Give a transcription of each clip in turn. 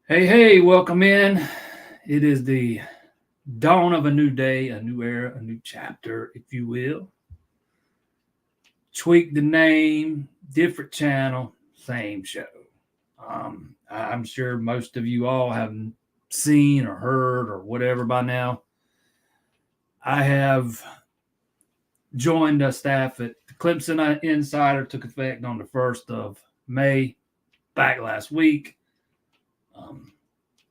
Hey, welcome in. It is the dawn of a new day, a new era, a new chapter, if you will. Tweak the name, different channel, same show. I'm sure most of you all have seen or heard or whatever by now. I have joined the staff at the Clemson Insider, took effect on the 1st of May, back last week.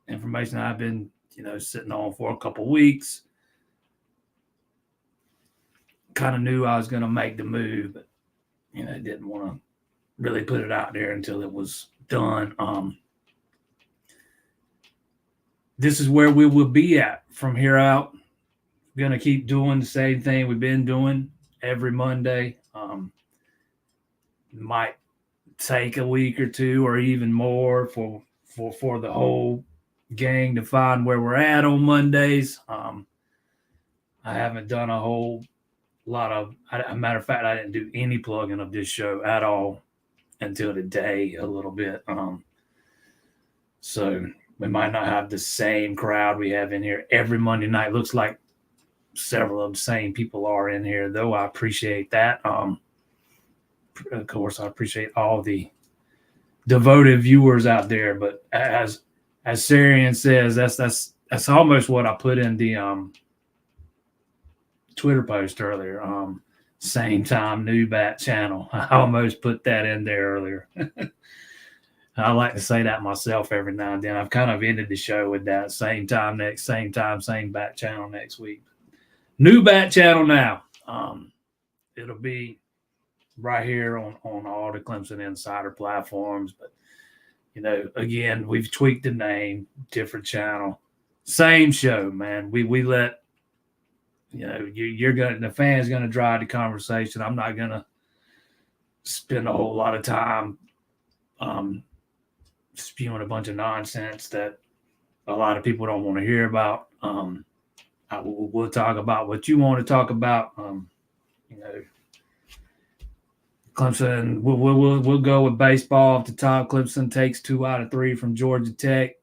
Information I've been sitting on for a couple weeks. Kind of knew I was going to make the move, but didn't want to really put it out there until it was done. This is where we will be at from here out. We're going to keep doing the same thing we've been doing every Monday. Might take a week or two or even more for the whole gang to find where we're at on Mondays. I haven't done a whole lot of, a matter of fact, I didn't do any plugging of this show at all until today a little bit. So we might not have the same crowd we have in here every Monday night. Looks like several of the same people are in here, though. I appreciate that. Of course, I appreciate all the devoted viewers out there. But as Sarian says, that's almost what I put in the Twitter post earlier. Same time, new bat channel. I almost put that in there earlier. I like to say that myself every now and then. I've kind of ended the show with that same time, same bat channel next week. New bat channel now. It'll be right here on all the Clemson Insider platforms. But, again, we've tweaked the name, different channel, same show, man. We let, the fans going to drive the conversation. I'm not going to spend a whole lot of time spewing a bunch of nonsense that a lot of people don't want to hear about. We'll talk about what you want to talk about. Clemson, we'll go with baseball off the top. Clemson takes 2 out of 3 from Georgia Tech.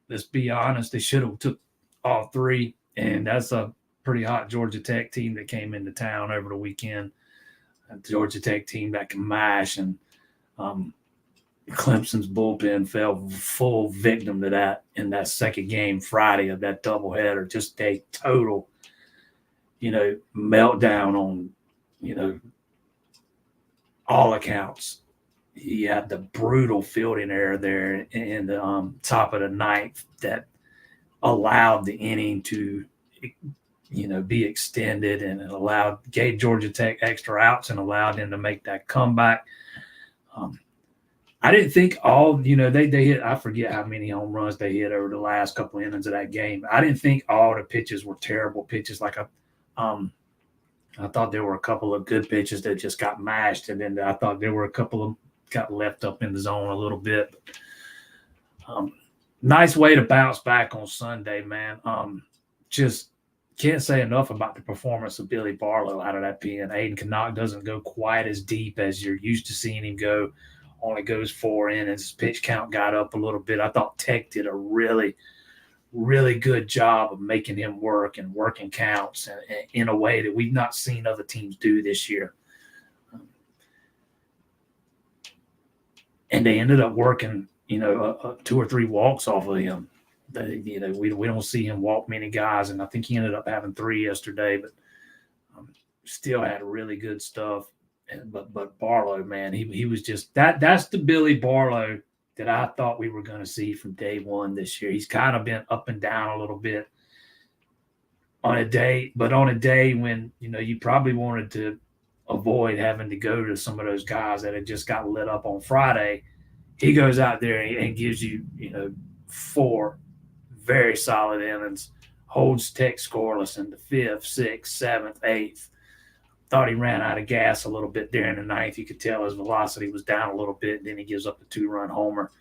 Let's be honest, they should have took all 3, and that's a pretty hot Georgia Tech team that came into town over the weekend. A Georgia Tech team that can mash, and Clemson's bullpen fell full victim to that in that second game Friday of that doubleheader. Just a total, meltdown on, all accounts. You had the brutal fielding error there in the top of the ninth that allowed the inning to, be extended, and it gave Georgia Tech extra outs and allowed them to make that comeback. I didn't think they hit, I forget how many home runs they hit over the last couple of innings of that game. I didn't think all the pitches were terrible pitches. Like I thought there were a couple of good pitches that just got mashed, and then I thought there were a couple of got left up in the zone a little bit. Nice way to bounce back on Sunday, man. Just can't say enough about the performance of Billy Barlow out of that pen. Aiden Knock doesn't go quite as deep as you're used to seeing him go. Only goes 4 innings. His pitch count got up a little bit. I thought Tech did a really, really good job of making him work and working counts in a way that we've not seen other teams do this year. And they ended up working, 2 or 3 walks off of him. We don't see him walk many guys, and I think he ended up having 3 yesterday, but still had really good stuff. But Barlow, man, he was just that's the Billy Barlow that I thought we were going to see from day one this year. He's kind of been up and down a little bit on a day when, you probably wanted to avoid having to go to some of those guys that had just got lit up on Friday. He goes out there and gives you, 4 very solid innings, holds Tech scoreless in the 5th, 6th, 7th, 8th. Thought he ran out of gas a little bit there in the 9th. You could tell his velocity was down a little bit. Then he gives up a 2-run homer.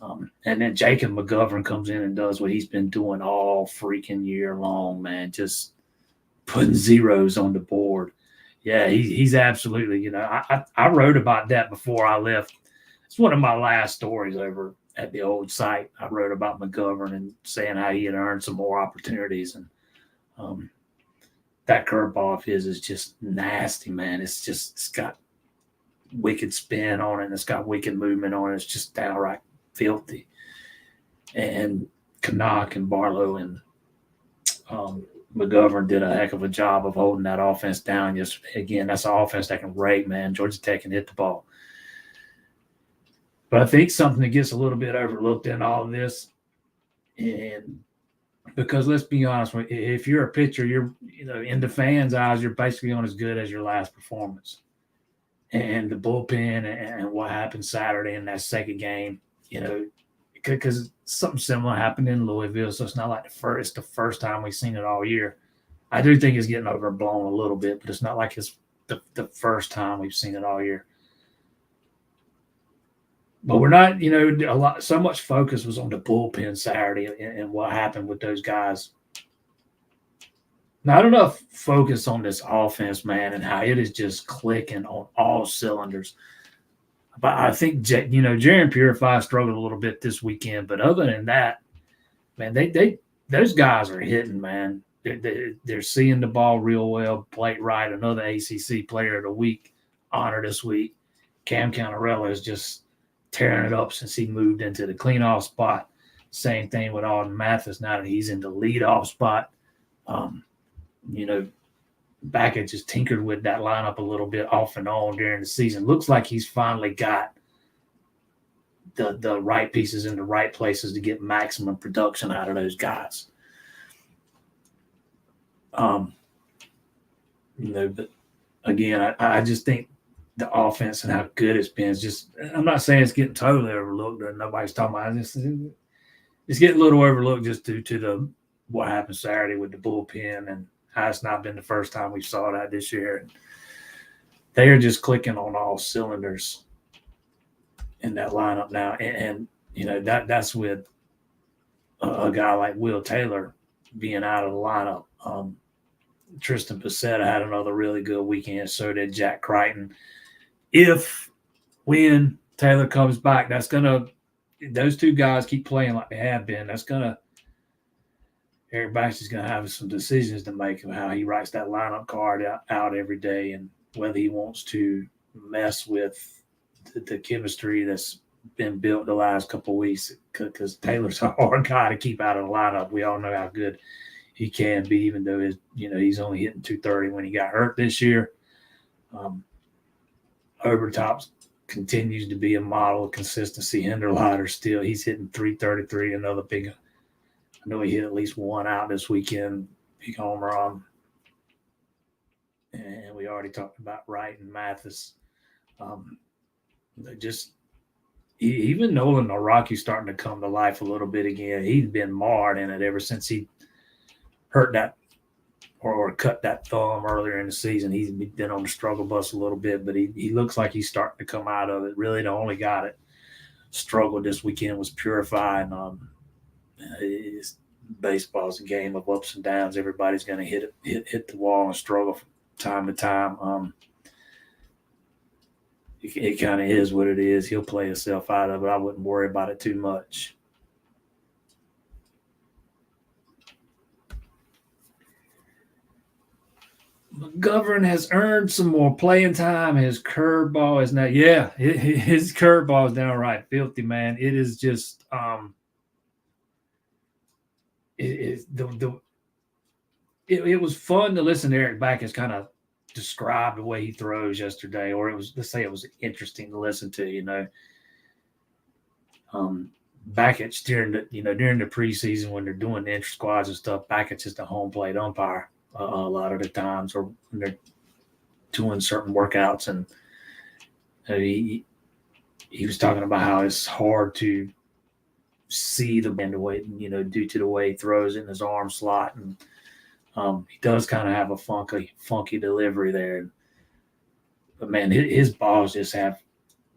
And then Jacob McGovern comes in and does what he's been doing all freaking year long, man, just putting zeros on the board. Yeah, he's absolutely, I wrote about that before I left. It's one of my last stories over at the old site, I wrote about McGovern and saying how he had earned some more opportunities. And that curveball of his is just nasty, man. It's got wicked spin on it. And it's got wicked movement on it. It's just downright filthy. And Canuck and Barlow and McGovern did a heck of a job of holding that offense down yesterday. Again, that's an offense that can rake, man. Georgia Tech can hit the ball. But I think something that gets a little bit overlooked in all of this, and because let's be honest, if you're a pitcher, you're in the fans' eyes, you're basically on as good as your last performance. And the bullpen and what happened Saturday in that second game, because something similar happened in Louisville, so it's not like it's the first time we've seen it all year. I do think it's getting overblown a little bit, but it's not like it's the first time we've seen it all year. But we're not, so much focus was on the bullpen Saturday and what happened with those guys. Not enough focus on this offense, man, and how it is just clicking on all cylinders. But I think, Jaron Purify struggled a little bit this weekend. But other than that, man, those guys are hitting, man. They're seeing the ball real well. Blake Wright, another ACC Player of the Week honor this week. Cam Cantarella is just tearing it up since he moved into the cleanoff spot. Same thing with Alden Mathis now that he's in the leadoff spot. Backett just tinkered with that lineup a little bit off and on during the season. Looks like he's finally got the right pieces in the right places to get maximum production out of those guys. But again, I just think the offense and how good it's been is just, I'm not saying it's getting totally overlooked or nobody's talking about it. It's getting a little overlooked just due to what happened Saturday with the bullpen and how it's not been the first time we saw that this year. And they are just clicking on all cylinders in that lineup now. And that's with a guy like Will Taylor being out of the lineup. Tristan Pacetta had another really good weekend. So did Jack Crichton. When Taylor comes back, those two guys keep playing like they have been. Eric Baxter's going to have some decisions to make of how he writes that lineup card out every day and whether he wants to mess with the chemistry that's been built the last couple of weeks, because Taylor's a hard guy to keep out of the lineup. We all know how good he can be, even though he's only hitting 230 when he got hurt this year. Overtops continues to be a model of consistency. Hinderleiter still, he's hitting 333, another big. I know he hit at least one out this weekend, big home run. And we already talked about Wright and Mathis. Even Nolan Araki's starting to come to life a little bit again. He's been marred in it ever since he hurt that or cut that thumb earlier in the season. He's been on the struggle bus a little bit, but he looks like he's starting to come out of it. Really, the only guy that struggled this weekend was Purify. And baseball's a game of ups and downs. Everybody's going to hit the wall and struggle from time to time. It kind of is what it is. He'll play himself out of it. I wouldn't worry about it too much. McGovern has earned some more playing time. His curveball is not. Yeah, his curveball is downright filthy, man. It is just it was fun to listen to Eric Backus kind of describe the way he throws yesterday, or let's say it was interesting to listen to. Backus during the preseason when they're doing the intra squads and stuff, Backus is the home plate umpire a lot of the times, or when they're doing certain workouts, and he was talking about how it's hard to see the way, due to the way he throws it in his arm slot, and he does kind of have a funky delivery there. But man, his balls just have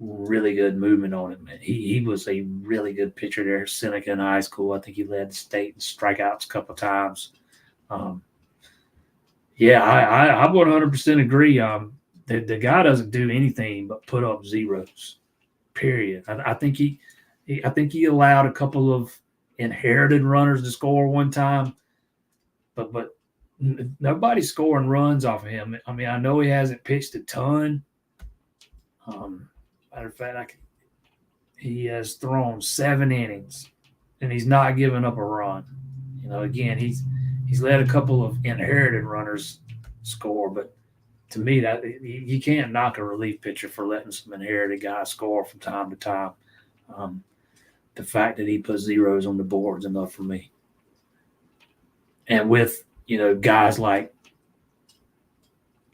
really good movement on it, man. He was a really good pitcher there at Seneca in high school. I think he led the state in strikeouts a couple of times. I 100% agree. The guy doesn't do anything but put up zeros, period. I think he I think he allowed a couple of inherited runners to score one time, but nobody's scoring runs off of him. I mean, I know he hasn't pitched a ton. Matter of fact, he has thrown 7 innings, and he's not giving up a run. Again, he's let a couple of inherited runners score, but to me, that you can't knock a relief pitcher for letting some inherited guys score from time to time. The fact that he put zeros on the board is enough for me. And with guys like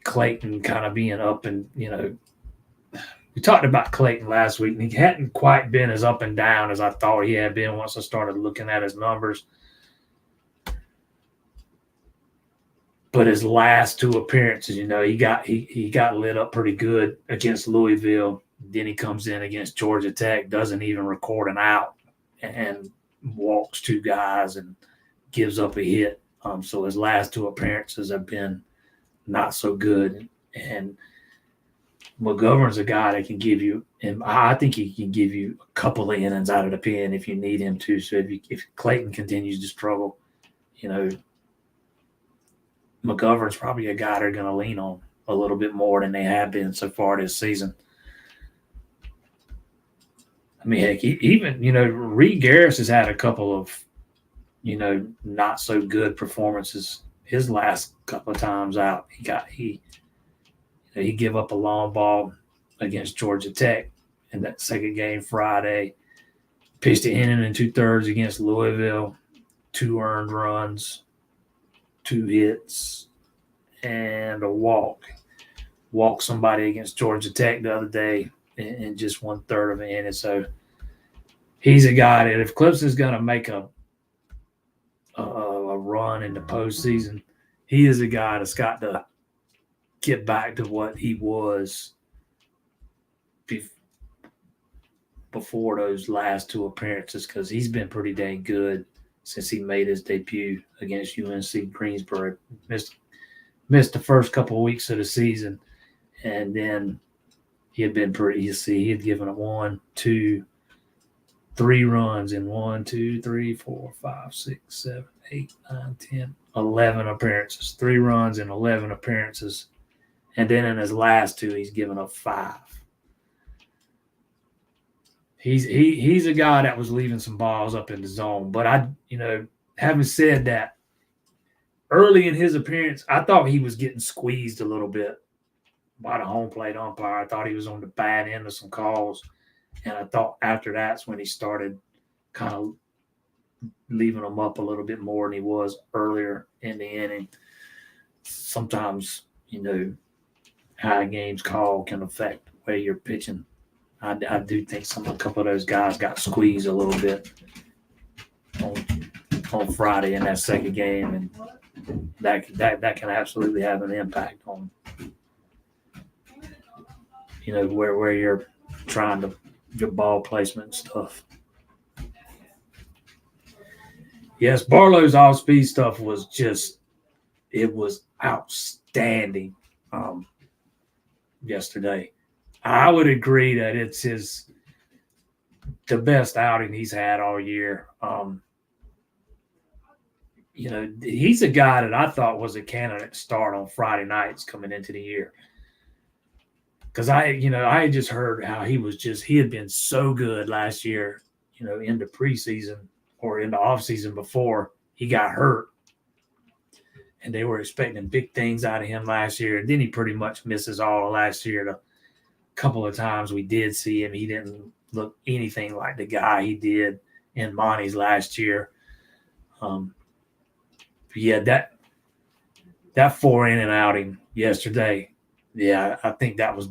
Clayton kind of being up and we talked about Clayton last week, and he hadn't quite been as up and down as I thought he had been once I started looking at his numbers. But his last 2 appearances, he got lit up pretty good against Louisville. Then he comes in against Georgia Tech, doesn't even record an out, and walks 2 guys and gives up a hit. So his last 2 appearances have been not so good. And McGovern's a guy that can give you, and I think he can give you a couple of innings out of the pen if you need him to. So if Clayton continues to struggle, McGovern's probably a guy they're going to lean on a little bit more than they have been so far this season. I mean, heck, even Reed Garris has had a couple of not so good performances. His last couple of times out, he gave up a long ball against Georgia Tech in that second game Friday. Pitched an inning and 2/3 against Louisville, 2 earned runs, 2 hits, and a walk. Walked somebody against Georgia Tech the other day in just 1/3 of an inning. So he's a guy that if Clemson's going to make a run in the postseason, he is a guy that's got to get back to what he was before those last 2 appearances, because he's been pretty dang good since he made his debut against UNC Greensboro. Missed the first couple of weeks of the season, and then he had been pretty. He had given up 1, 2, 3 runs in 1, 2, 3, 4, 5, 6, 7, 8, 9, 10, 11 appearances. 3 runs in 11 appearances, and then in his last 2, he's given up 5. He's a guy that was leaving some balls up in the zone. But having said that, early in his appearance, I thought he was getting squeezed a little bit by the home plate umpire. I thought he was on the bad end of some calls. And I thought after that's when he started kind of leaving them up a little bit more than he was earlier in the inning. Sometimes, how a game's called can affect the way you're pitching. I do think a couple of those guys got squeezed a little bit on Friday in that second game, and that can absolutely have an impact on where you're trying to your ball placement and stuff. Yes, Barlow's off-speed stuff was outstanding yesterday. I would agree that it's the best outing he's had all year. He's a guy that I thought was a candidate to start on Friday nights coming into the year. Because I had just heard how he had been so good last year, in the preseason or in the offseason before he got hurt. And they were expecting big things out of him last year. And then he pretty much misses all of last year. The couple of times we did see him, he didn't look anything like the guy he did in Monty's last year. That 4-inning outing yesterday, I think that was,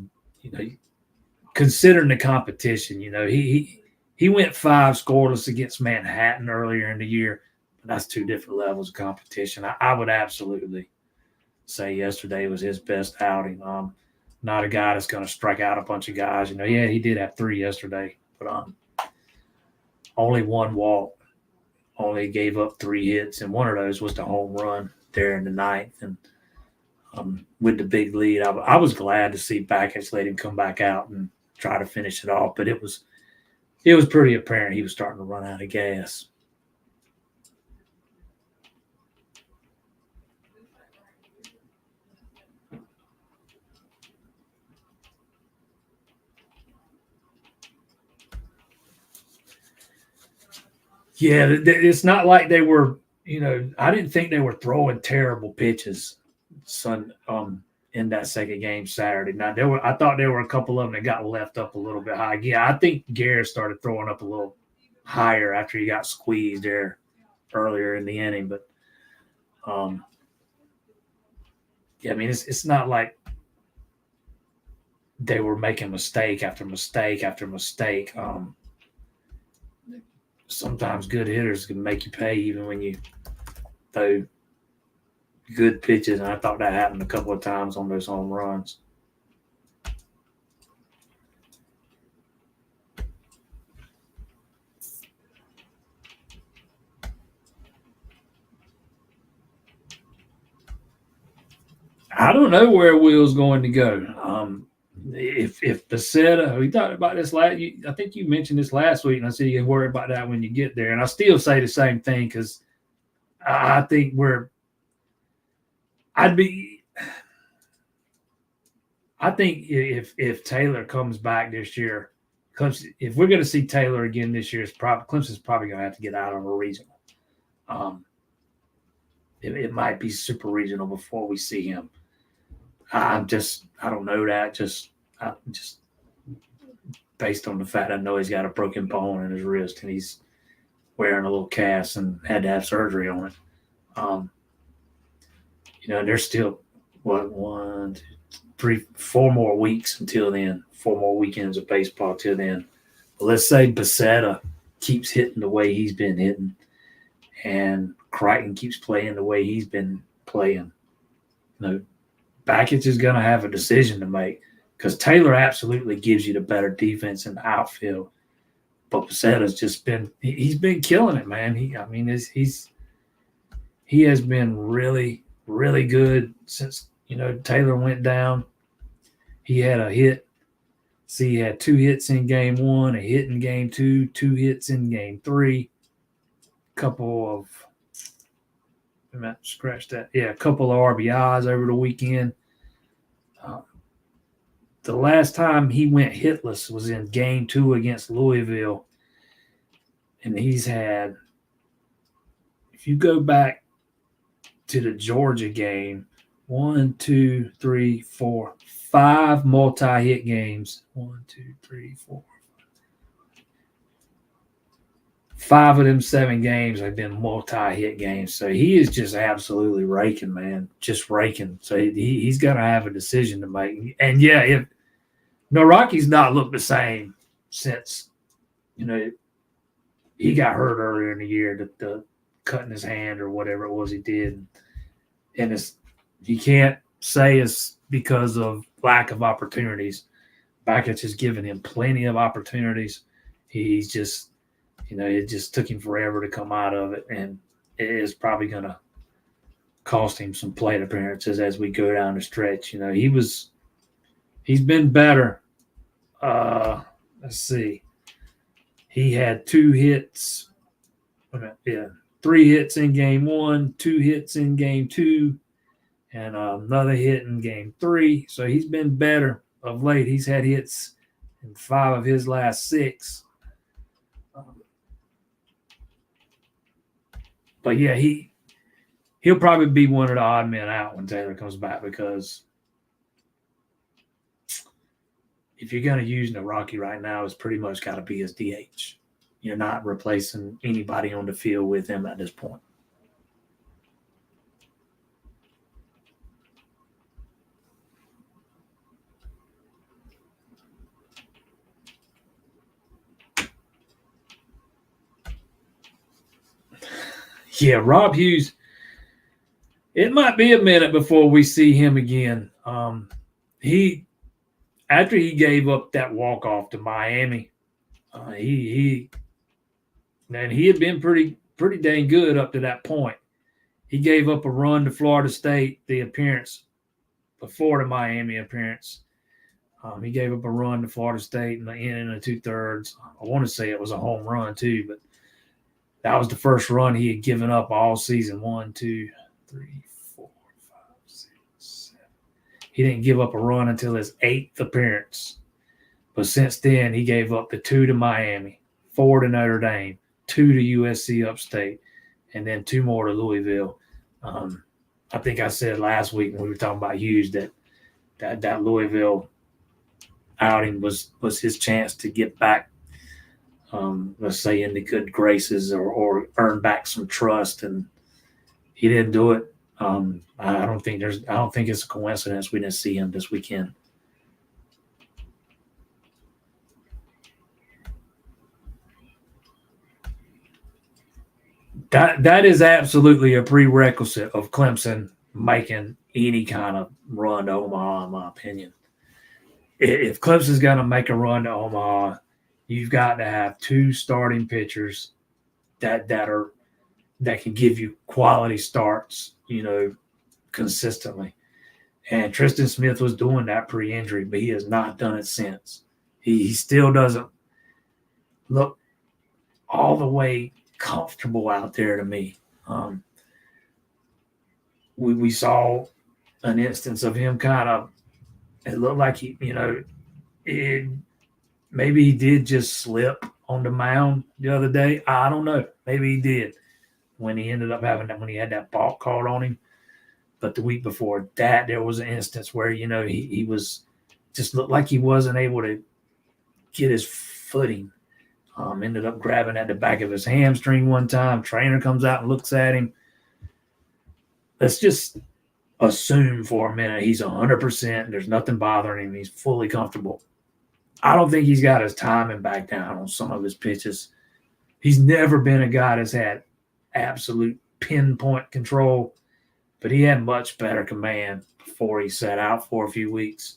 considering the competition, he went 5 scoreless against Manhattan earlier in the year, but that's 2 different levels of competition. I would absolutely say yesterday was his best outing. Not a guy that's going to strike out a bunch of guys. He did have 3 yesterday, but only 1 walk, only gave up 3 hits, and one of those was the home run there in the 9th. And with the big lead, I was glad to see Backus let him come back out and try to finish it off. But it was it was pretty apparent he was starting to run out of gas. Yeah, it's not like they were, I didn't think they were throwing terrible pitches in that second game Saturday. Now I thought there were a couple of them that got left up a little bit high. Yeah, I think Garrett started throwing up a little higher after he got squeezed there earlier in the inning, but yeah, I mean it's not like they were making mistake after mistake after mistake. Sometimes good hitters can make you pay even when you throw good pitches, and I thought that happened a couple of times on those home runs. I don't know where Will's going to go. If Becerra, we talked about this I think you mentioned this last week, and I said you worry about that when you get there, and I still say the same thing because I think I think if Taylor comes back this year, if we're going to see Taylor again this year, Clemson's probably going to have to get out of a regional. It might be super regional before we see him. I don't know that. Just based on the fact I know he's got a broken bone in his wrist and he's wearing a little cast and had to have surgery on it. There's still 1, 2, 3, 4 more weeks until then. 4 more weekends of baseball till then. But let's say Becerra keeps hitting the way he's been hitting, and Crichton keeps playing the way he's been playing. Bakich is going to have a decision to make because Taylor absolutely gives you the better defense in the outfield. But Becerra's just he's been killing it, man. He has been really, really good since, Taylor went down. He had a hit. See, he had 2 hits in game 1, a hit in game 2, 2 hits in game 3, a couple of RBIs over the weekend. The last time he went hitless was in game 2 against Louisville. And he's had, if you go back to the Georgia game, 1, 2, 3, 4, 5 multi-hit games. 1, 2, 3, 4. 5 of them 7 games have been multi-hit games. So he is just absolutely raking, man. Just raking. So he's going to have a decision to make. And yeah, Rocky's not looked the same since, he got hurt earlier in the year, the cutting his hand or whatever it was he did. And you can't say it's because of lack of opportunities. Bakich has given him plenty of opportunities. He's just, it just took him forever to come out of it, and it is probably going to cost him some plate appearances as we go down the stretch. He's been better. Let's see. He had 2 hits. 3 hits in game 1, 2 hits in game 2, and another hit in game 3. So he's been better of late. He's had hits in 5 of his last 6. But yeah, he'll probably be one of the odd men out when Taylor comes back, because if you're going to use Rocky right now, it's pretty much got to be his DH. You're not replacing anybody on the field with him at this point. Yeah, Rob Hughes, it might be a minute before we see him again. After he gave up that walk-off to Miami, he had been pretty dang good up to that point. He gave up a run to Florida State, the appearance before the Miami appearance. He gave up a run to Florida State in the inning and 2/3. I want to say it was a home run too, but that was the first run he had given up all season. 1, 2, 3, 4, 5, 6, 7. He didn't give up a run until his 8th appearance. But since then, he gave up the 2 to Miami, 4 to Notre Dame, 2 to USC Upstate, and then 2 more to Louisville. I think I said last week when we were talking about Hughes that Louisville outing was his chance to get back, let's say, in the good graces or earn back some trust, and he didn't do it. I don't think it's a coincidence we didn't see him this weekend. That is absolutely a prerequisite of Clemson making any kind of run to Omaha, in my opinion. If Clemson's going to make a run to Omaha, you've got to have 2 starting pitchers that can give you quality starts, consistently. And Tristan Smith was doing that pre-injury, but he has not done it since. He still doesn't look all the way comfortable out there to me. We saw an instance of him kind of, it looked like maybe he did just slip on the mound the other day. I don't know. Maybe he did when he ended up when he had that balk called on him. But the week before that, there was an instance where, he was just looked like he wasn't able to get his footing. Ended up grabbing at the back of his hamstring one time. Trainer comes out and looks at him. Let's just assume for a minute he's 100%. There's nothing bothering him. He's fully comfortable. I don't think he's got his timing back down on some of his pitches. He's never been a guy that's had absolute pinpoint control, but he had much better command before he sat out for a few weeks.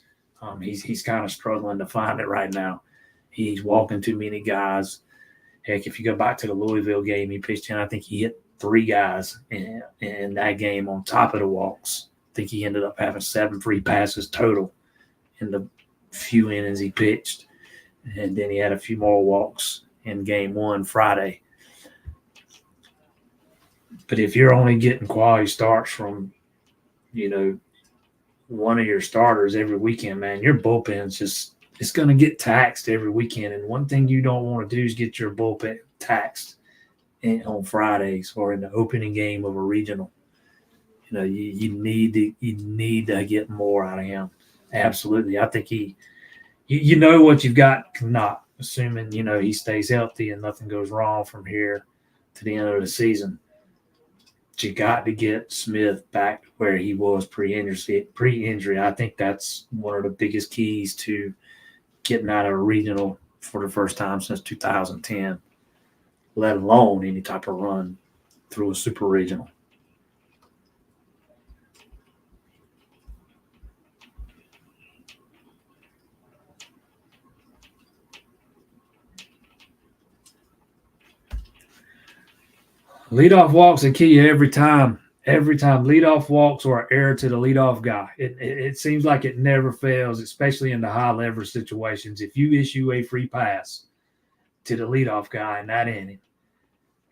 He's kind of struggling to find it right now. He's walking too many guys. Heck, if you go back to the Louisville game, he pitched in, I think he hit 3 guys in that game on top of the walks. I think he ended up having 7 free passes total in the few innings he pitched. And then he had a few more walks in game 1 Friday. But if you're only getting quality starts from, one of your starters every weekend, man, your bullpen's just – it's going to get taxed every weekend. And one thing you don't want to do is get your bullpen taxed on Fridays or in the opening game of a regional. You need to get more out of him. Absolutely. I think you know what you've got, not assuming, he stays healthy and nothing goes wrong from here to the end of the season. But you got to get Smith back where he was pre-injury. I think that's one of the biggest keys to getting out of a regional for the first time since 2010, let alone any type of run through a super regional. Leadoff walks are key every time. Every time leadoff walks or an error to the leadoff guy. It seems like it never fails, especially in the high leverage situations. If you issue a free pass to the leadoff guy in that inning,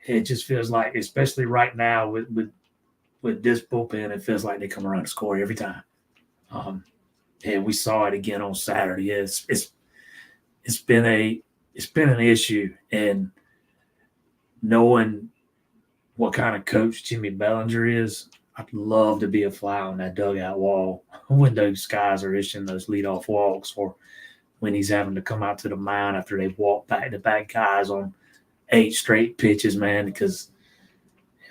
it just feels like, especially right now with this bullpen, it feels like they come around to score every time. And we saw it again on Saturday. It's been an issue, and knowing what kind of coach Jimmy Bellinger is, I'd love to be a fly on that dugout wall when those guys are issuing those leadoff walks, or when he's having to come out to the mound after they've walked back-to-back guys on 8 straight pitches, man, because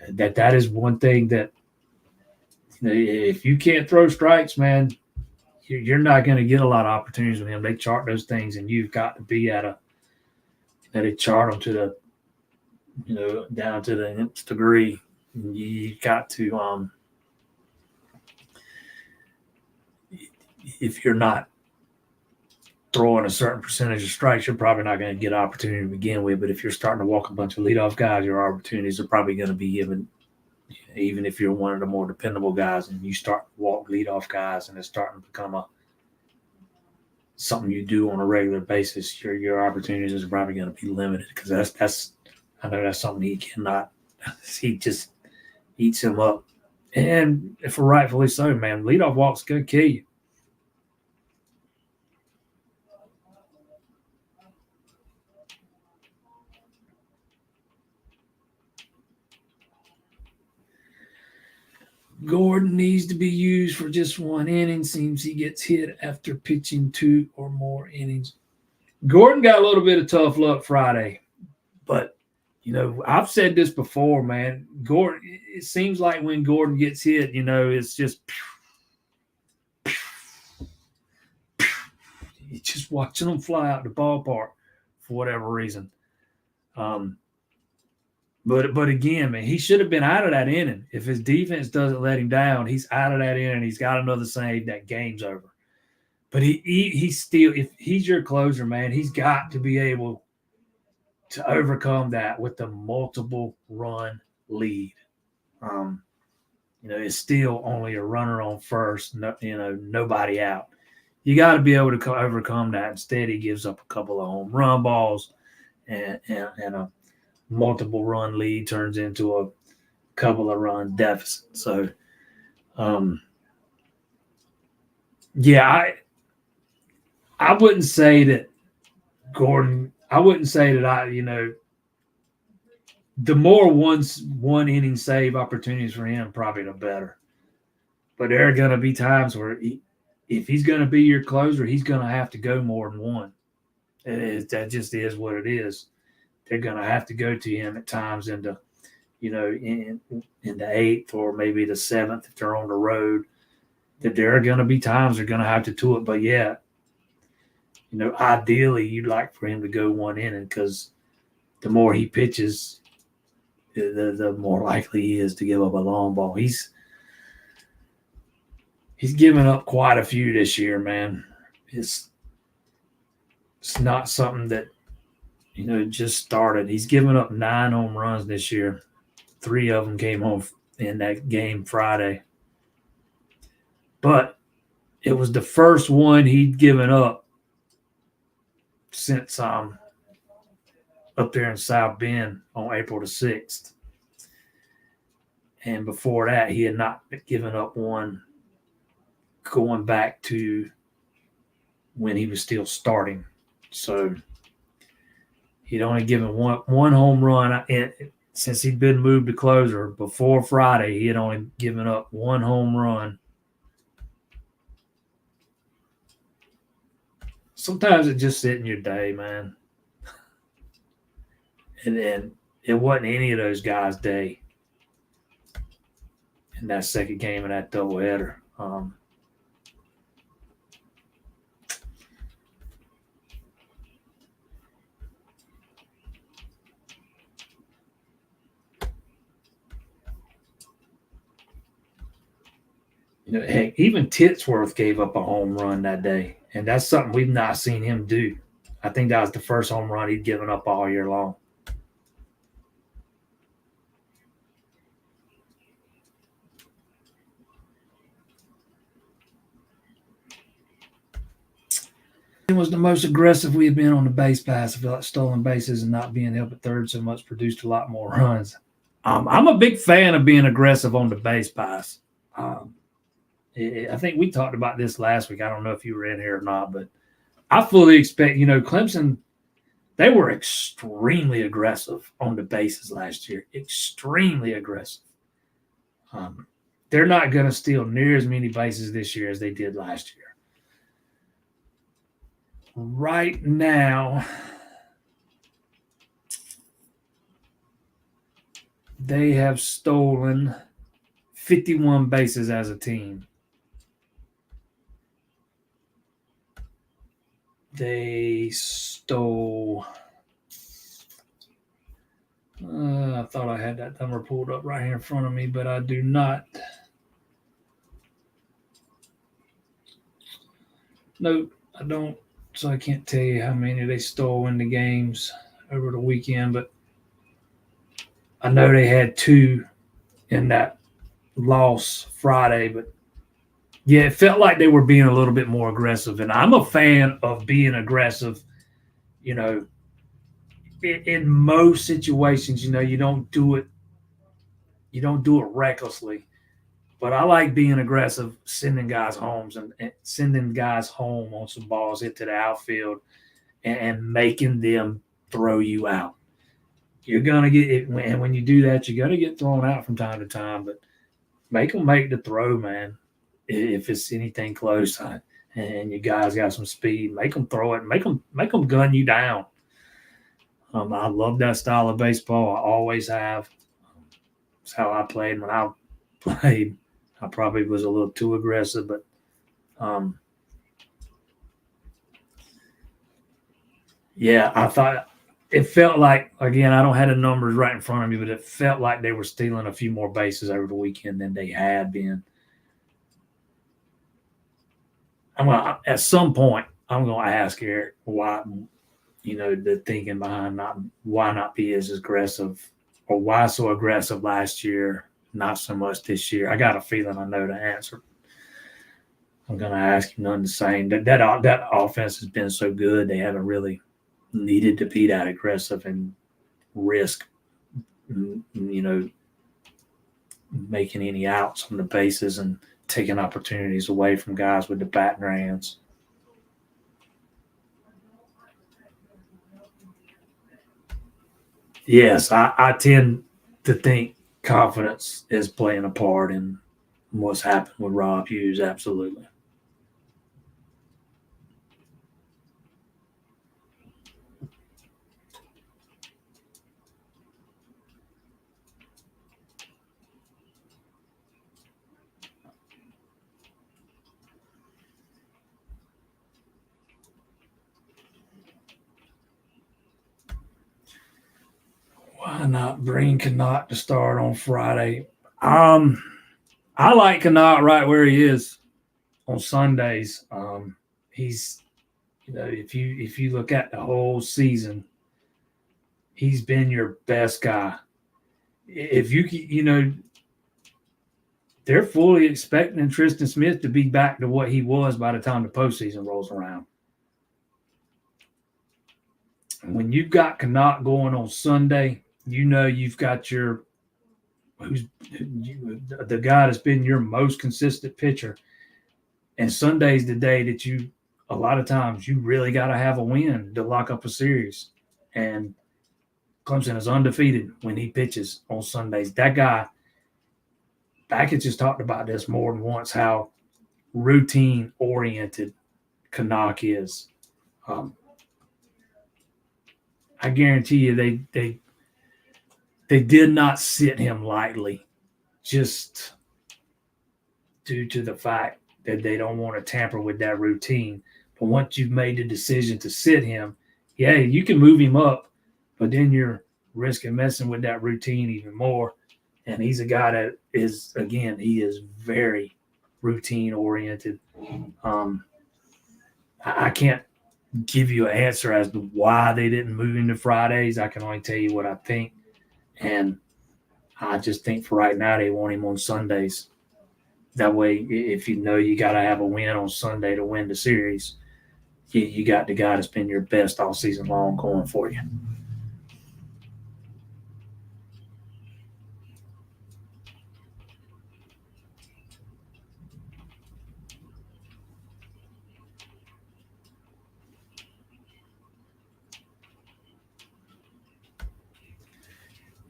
that is one thing that, if you can't throw strikes, man, you're not going to get a lot of opportunities with him. They chart those things, and you've got to be they chart them to the, down to the nth degree. You got to, if you're not throwing a certain percentage of strikes, you're probably not going to get opportunity to begin with. But if you're starting to walk a bunch of leadoff guys, your opportunities are probably going to be given, even if you're one of the more dependable guys and you start to walk leadoff guys and it's starting to become something you do on a regular basis, your opportunities are probably going to be limited because that's I know that's something he cannot. He just eats him up, and for rightfully so, man. Leadoff walks could kill you. Gordon needs to be used for just one inning. Seems he gets hit after pitching 2 or more innings. Gordon got a little bit of tough luck Friday, but I've said this before, man. Gordon, it seems like when Gordon gets hit, it's just you're just watching them fly out the ballpark for whatever reason. But again, man, he should have been out of that inning. If his defense doesn't let him down, he's out of that inning. He's got another save. That game's over. But he's still, if he's your closer, man, he's got to be able to overcome that with the multiple run lead. It's still only a runner on first, nobody out. You got to be able to overcome that. Instead, he gives up a couple of home run balls and a multiple run lead turns into a couple of run deficit. So, I wouldn't say that Gordon. I wouldn't say that the more one inning save opportunities for him, probably the better. But there are going to be times where if he's going to be your closer, he's going to have to go more than one. That just is what it is. They're going to have to go to him at times in the 8th or maybe the 7th if they're on the road. That there are going to be times they're going to have to do it. But yeah, ideally you'd like for him to go one inning because the more he pitches, the more likely he is to give up a long ball. He's given up quite a few this year, man. It's not something that just started. He's given up 9 home runs this year. 3 of them came home in that game Friday. But it was the first one he'd given up since up there in South Bend on April the 6th. And before that, he had not given up one going back to when he was still starting. So he'd only given one home run. Since he'd been moved to closer before Friday, he had only given up 1 home run. Sometimes it just sit in your day, man. And then it wasn't any of those guys' day in that second game of that doubleheader. Heck, even Titsworth gave up a home run that day, and that's something we've not seen him do. I think that was the first home run he'd given up all year long. It was the most aggressive we had been on the base pass. I feel like stolen bases and not being helped at third so much produced a lot more runs. I'm a big fan of being aggressive on the base pass. I think we talked about this last week. I don't know if you were in here or not, but I fully expect, Clemson, they were extremely aggressive on the bases last year. Extremely aggressive. They're not going to steal near as many bases this year as they did last year. Right now, they have stolen 51 bases as a team. They stole I thought I had that number pulled up right here in front of me, but I do not. No, I don't. So I can't tell you how many they stole in the games over the weekend, but I know they had 2 in that loss Friday, but Yeah, it felt like they were being a little bit more aggressive, and I'm a fan of being aggressive. You know, in most situations, you don't do it recklessly. But I like being aggressive, sending guys homes and sending guys home on some balls into the outfield and making them throw you out. You're gonna get it, and when you do that, you're gonna get thrown out from time to time. But make them make the throw, man. If it's anything close, and you guys got some speed, make them throw it. Make them gun you down. I love that style of baseball. I always have. It's how I played when I played. I probably was a little too aggressive, but um, yeah, I thought it felt like, again, I don't have the numbers right in front of me, but it felt like they were stealing a few more bases over the weekend than they had been. At some point, I'm going to ask Eric why, the thinking behind why not be as aggressive, or why so aggressive last year, not so much this year. I got a feeling I know the answer. I'm going to ask him none the same. That offense has been so good, they haven't really needed to be that aggressive and risk, making any outs on the bases and taking opportunities away from guys with the bat in their hands. Yes, I tend to think confidence is playing a part in what's happened with Rob Hughes. Absolutely. Why not bring Connacht to start on Friday? I like Connacht right where he is on Sundays. He's, if you look at the whole season, he's been your best guy. If they're fully expecting Tristan Smith to be back to what he was by the time the postseason rolls around. When you've got Connacht going on Sunday, you've got the guy that's been your most consistent pitcher. And Sunday's the day that a lot of times you really got to have a win to lock up a series. And Clemson is undefeated when he pitches on Sundays. That guy, Backett just talked about this more than once, how routine oriented Connacht is. I guarantee you they did not sit him lightly, just due to the fact that they don't want to tamper with that routine. But once you've made the decision to sit him, yeah, you can move him up, but then you're risking messing with that routine even more. And he's a guy that is, again, he is very routine oriented. I can't give you an answer as to why they didn't move him to Fridays. I can only tell you what I think. And I just think for right now they want him on Sundays. That way, if you got to have a win on Sunday to win the series, you got the guy that's been your best all season long going for you.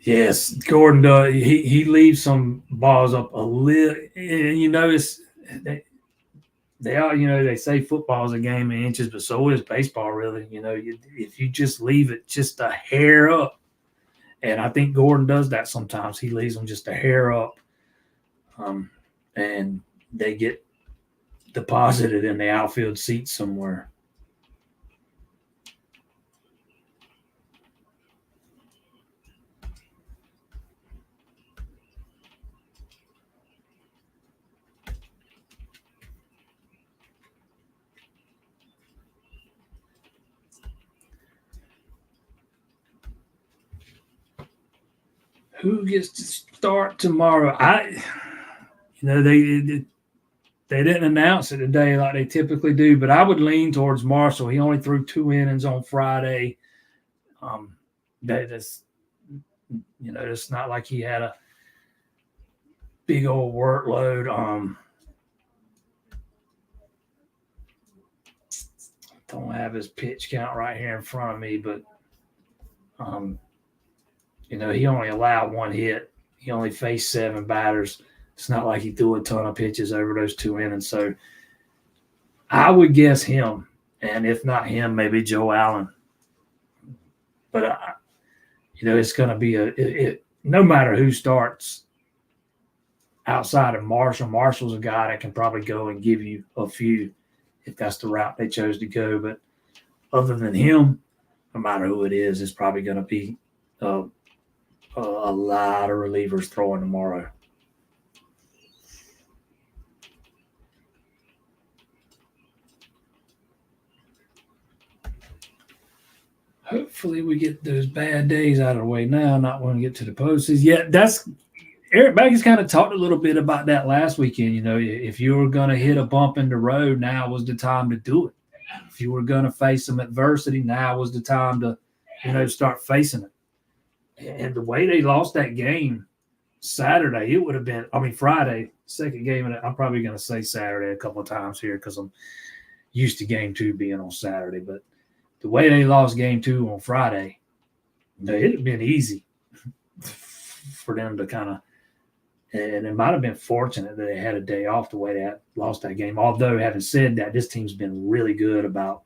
Yes, Gordon does. He leaves some balls up a little, and you notice they are. They say football is a game of inches, but so is baseball. Really, if you just leave it just a hair up, and I think Gordon does that sometimes. He leaves them just a hair up, and they get deposited in the outfield seats somewhere. Who gets to start tomorrow? They They didn't announce it today like they typically do, but I would lean towards Marshall. He only threw 2 innings on Friday. It's not like he had a big old workload. Don't have his pitch count right here in front of me, but he only allowed 1 hit. He only faced 7 batters. It's not like he threw a ton of pitches over those 2 innings. So I would guess him, and if not him, maybe Joe Allen. But it's going to be no matter who starts outside of Marshall. Marshall's a guy that can probably go and give you a few if that's the route they chose to go. But other than him, no matter who it is, it's probably going to be a lot of relievers throwing tomorrow. Hopefully we get those bad days out of the way now, not want to get to the postseason. Yeah, Eric Maggie's kind of talked a little bit about that last weekend. If you were going to hit a bump in the road, now was the time to do it. If you were going to face some adversity, now was the time to, start facing it. And the way they lost that game Saturday, it would have been, Friday, second game. And I'm probably going to say Saturday a couple of times here because I'm used to game 2 being on Saturday. But the way they lost game 2 on Friday, it would have been easy for them to kind of, and it might have been fortunate that they had a day off the way they lost that game. Although, having said that, this team's been really good about,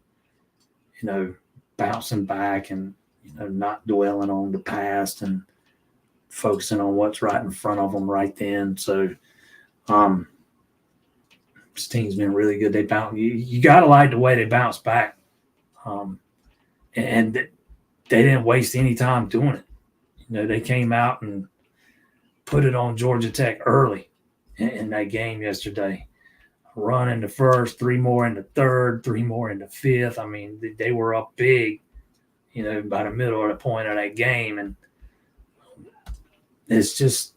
bouncing back and, not dwelling on the past and focusing on what's right in front of them right then. So, this team's been really good. They bounce. You got to like the way they bounce back. And they didn't waste any time doing it. They came out and put it on Georgia Tech early in that game yesterday. A run in the first, 3 more in the third, 3 more in the fifth. They were up big, by the middle of the point of that game. And it's just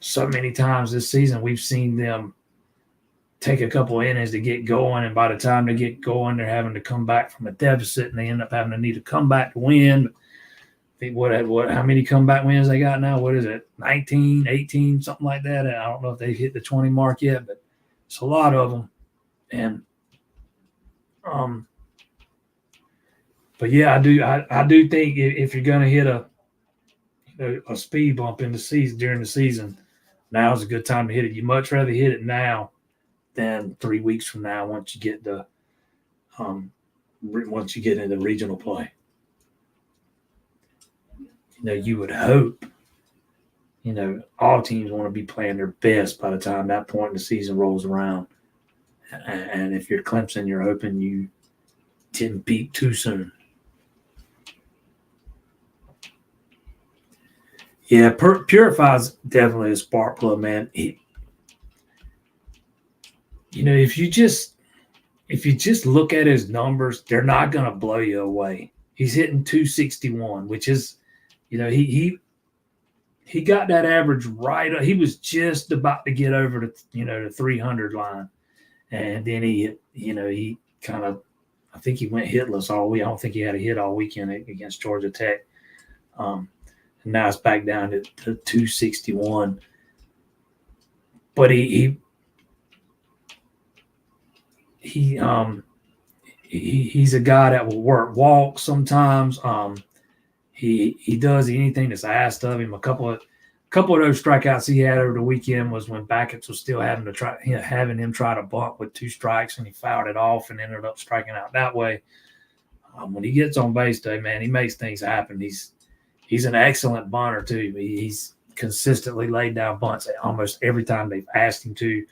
so many times this season we've seen them take a couple innings to get going, and by the time they get going, they're having to come back from a deficit, and they end up having to need a comeback to win. I think how many comeback wins they got now? What is it, 19, 18, something like that? I don't know if they've hit the 20 mark yet, but it's a lot of them. And but yeah, I do think if you're going to hit a speed bump in the season during the season, now is a good time to hit it. You much rather hit it now than 3 weeks from now once you get into regional play. You would hope, all teams want to be playing their best by the time that point in the season rolls around. And if you're Clemson, you're hoping you didn't peak too soon. Yeah, Purify's definitely a spark plug, man. If you just look at his numbers, they're not going to blow you away. He's hitting 261, which is, he got that average right. He was just about to get over the 300 line, and then he kind of, I think he went hitless all week. I don't think he had a hit all weekend against Georgia Tech. And now it's back down to 261. But he's a guy that will work walks sometimes. He does anything that's asked of him. A couple of those strikeouts he had over the weekend was when Backetts was still having him try to bunt with 2 strikes, and he fouled it off and ended up striking out that way. When he gets on base day, man, he makes things happen. He's an excellent bunter too. He's consistently laid down bunts almost every time they've asked him to.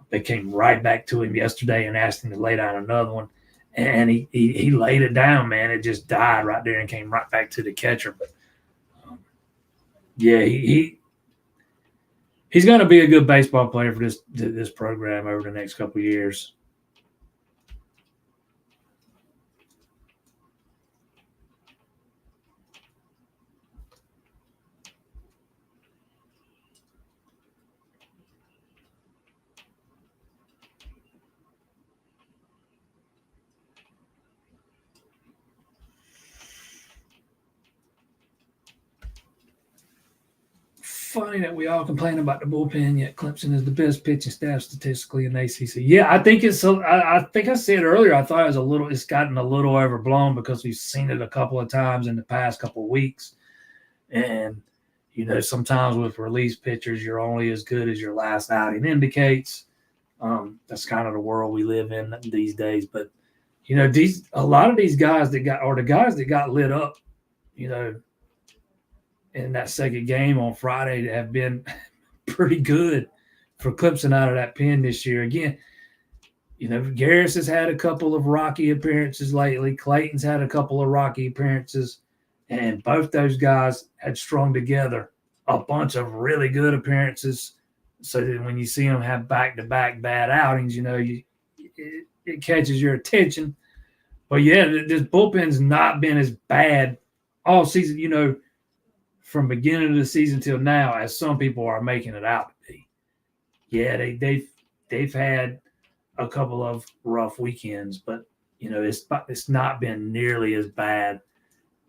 They came right back to him yesterday and asked him to lay down another one. And he laid it down, man. It just died right there and came right back to the catcher. But, yeah, he's going to be a good baseball player for this program over the next couple of years. funny that we all complain about the bullpen, yet Clemson is the best pitching staff statistically in the ACC. Yeah, I think it's. I think I said earlier. I thought it was a little. It's gotten a little overblown because we've seen it a couple of times in the past couple of weeks, and sometimes with release pitchers, you're only as good as your last outing indicates. That's kind of the world we live in these days. But a lot of these guys the guys that got lit up, in that second game on Friday have been pretty good for Clemson out of that pen this year. Again, Garris has had a couple of rocky appearances lately. Clayton's had a couple of rocky appearances, and both those guys had strung together a bunch of really good appearances. So that when you see them have back-to-back bad outings, it catches your attention. But yeah, this bullpen's not been as bad all season, from beginning of the season till now, as some people are making it out to be. Yeah, they've had a couple of rough weekends, but it's not been nearly as bad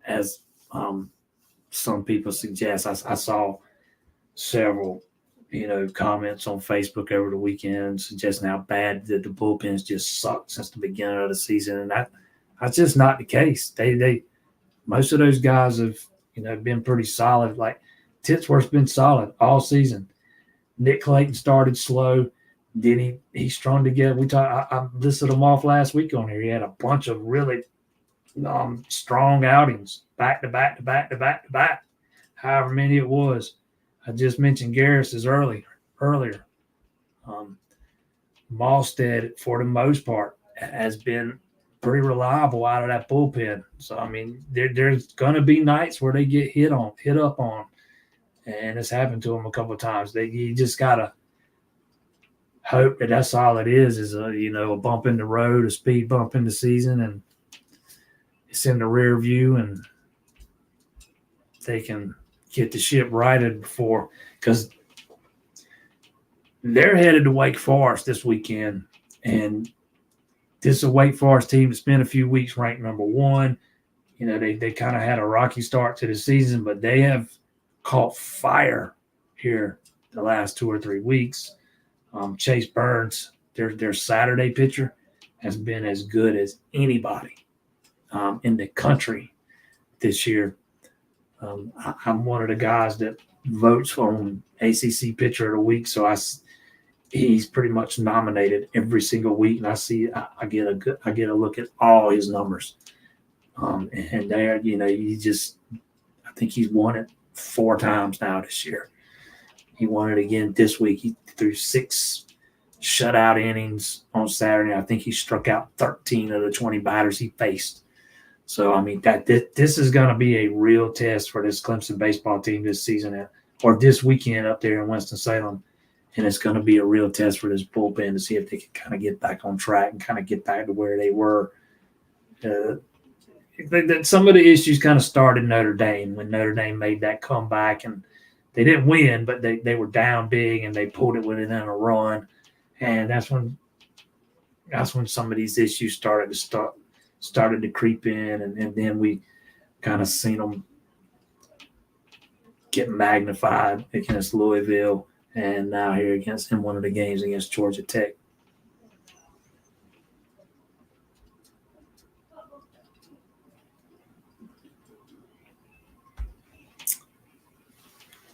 as some people suggest. I saw several comments on Facebook over the weekend suggesting how bad that the bullpens just sucked since the beginning of the season, and that's just not the case. They most of those guys have been pretty solid. Like Titsworth's been solid all season. Nick Clayton started slow. Then he strung together. I listed them off last week on here. He had a bunch of really strong outings, back to back to back to back to back, however many it was. I just mentioned Garris's earlier. Malstead, for the most part, has been pretty reliable out of that bullpen. So, I mean, there's going to be nights where they get hit up on, and it's happened to them a couple of times. You just got to hope that that's all it is a bump in the road, a speed bump in the season, and it's in the rear view, and they can get the ship righted before, because they're headed to Wake Forest this weekend, and this is a Wake Forest team that's been a few weeks ranked number one. They kind of had a rocky start to the season, but they have caught fire here the last 2 or 3 weeks. Chase Burns, their Saturday pitcher, has been as good as anybody in the country this year. I'm one of the guys that votes on ACC Pitcher of the Week, so he's pretty much nominated every single week, and I get a look at all his numbers, and there, I think he's won it 4 times now this year. He won it again this week. He threw 6 shutout innings on Saturday. I think he struck out 13 of the 20 batters he faced. So, I mean, this is going to be a real test for this Clemson baseball team this season, or this weekend up there in Winston-Salem. And it's going to be a real test for this bullpen to see if they can kind of get back on track and kind of get back to where they were. Some of the issues kind of started Notre Dame when Notre Dame made that comeback, and they didn't win, but they were down big and they pulled it within a run. And that's when some of these issues started to creep in, and then we kind of seen them get magnified against Louisville, and now here in one of the games against Georgia Tech.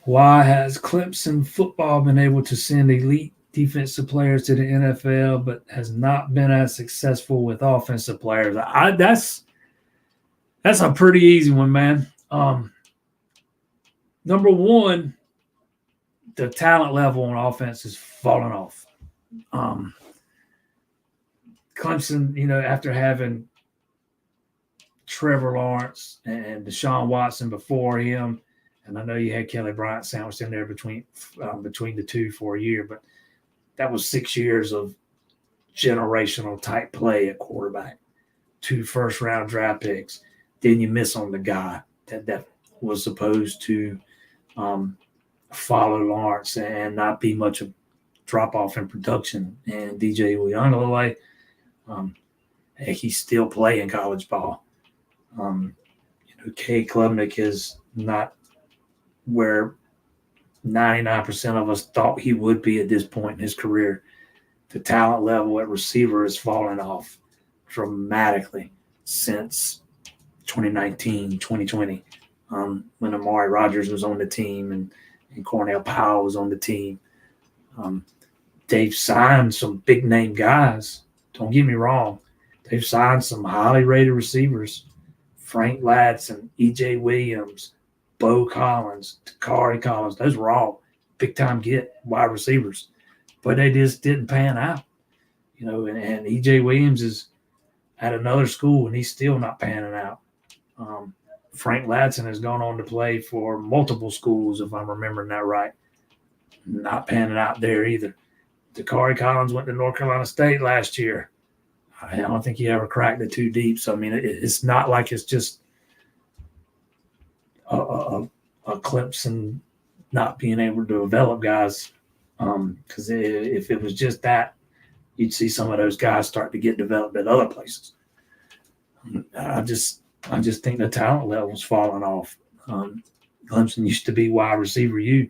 Why has Clemson football been able to send elite defensive players to the NFL, but has not been as successful with offensive players? That's a pretty easy one, man. Number one, the talent level on offense is falling off. Clemson, after having Trevor Lawrence and Deshaun Watson before him, and I know you had Kelly Bryant sandwiched in there between the two for a year, but that was 6 years of generational type play at quarterback. 2 first-round draft picks. Then you miss on the guy that was supposed to follow Lawrence and not be much of drop-off in production. And DJ Uiagalelei, he's still playing college ball. Cade Klubnik is not where 99% of us thought he would be at this point in his career. The talent level at receiver has fallen off dramatically since 2019, 2020, when Amari Rodgers was on the team and Cornell Powell was on the team. They've signed some big-name guys. Don't get me wrong. They've signed some highly rated receivers. Frank Ladson, E.J. Williams, Bo Collins, Takari Collins. Those were all big-time get wide receivers. But they just didn't pan out. And E.J. Williams is at another school, and he's still not panning out. Frank Ladson has gone on to play for multiple schools, if I'm remembering that right. Not panning out there either. Takari Collins went to North Carolina State last year. I don't think he ever cracked the two deep. So, I mean, it's not like it's just a Clemson not being able to develop guys. Because if it was just that, you'd see some of those guys start to get developed at other places. I just think the talent level's falling off. Clemson used to be wide receiver U.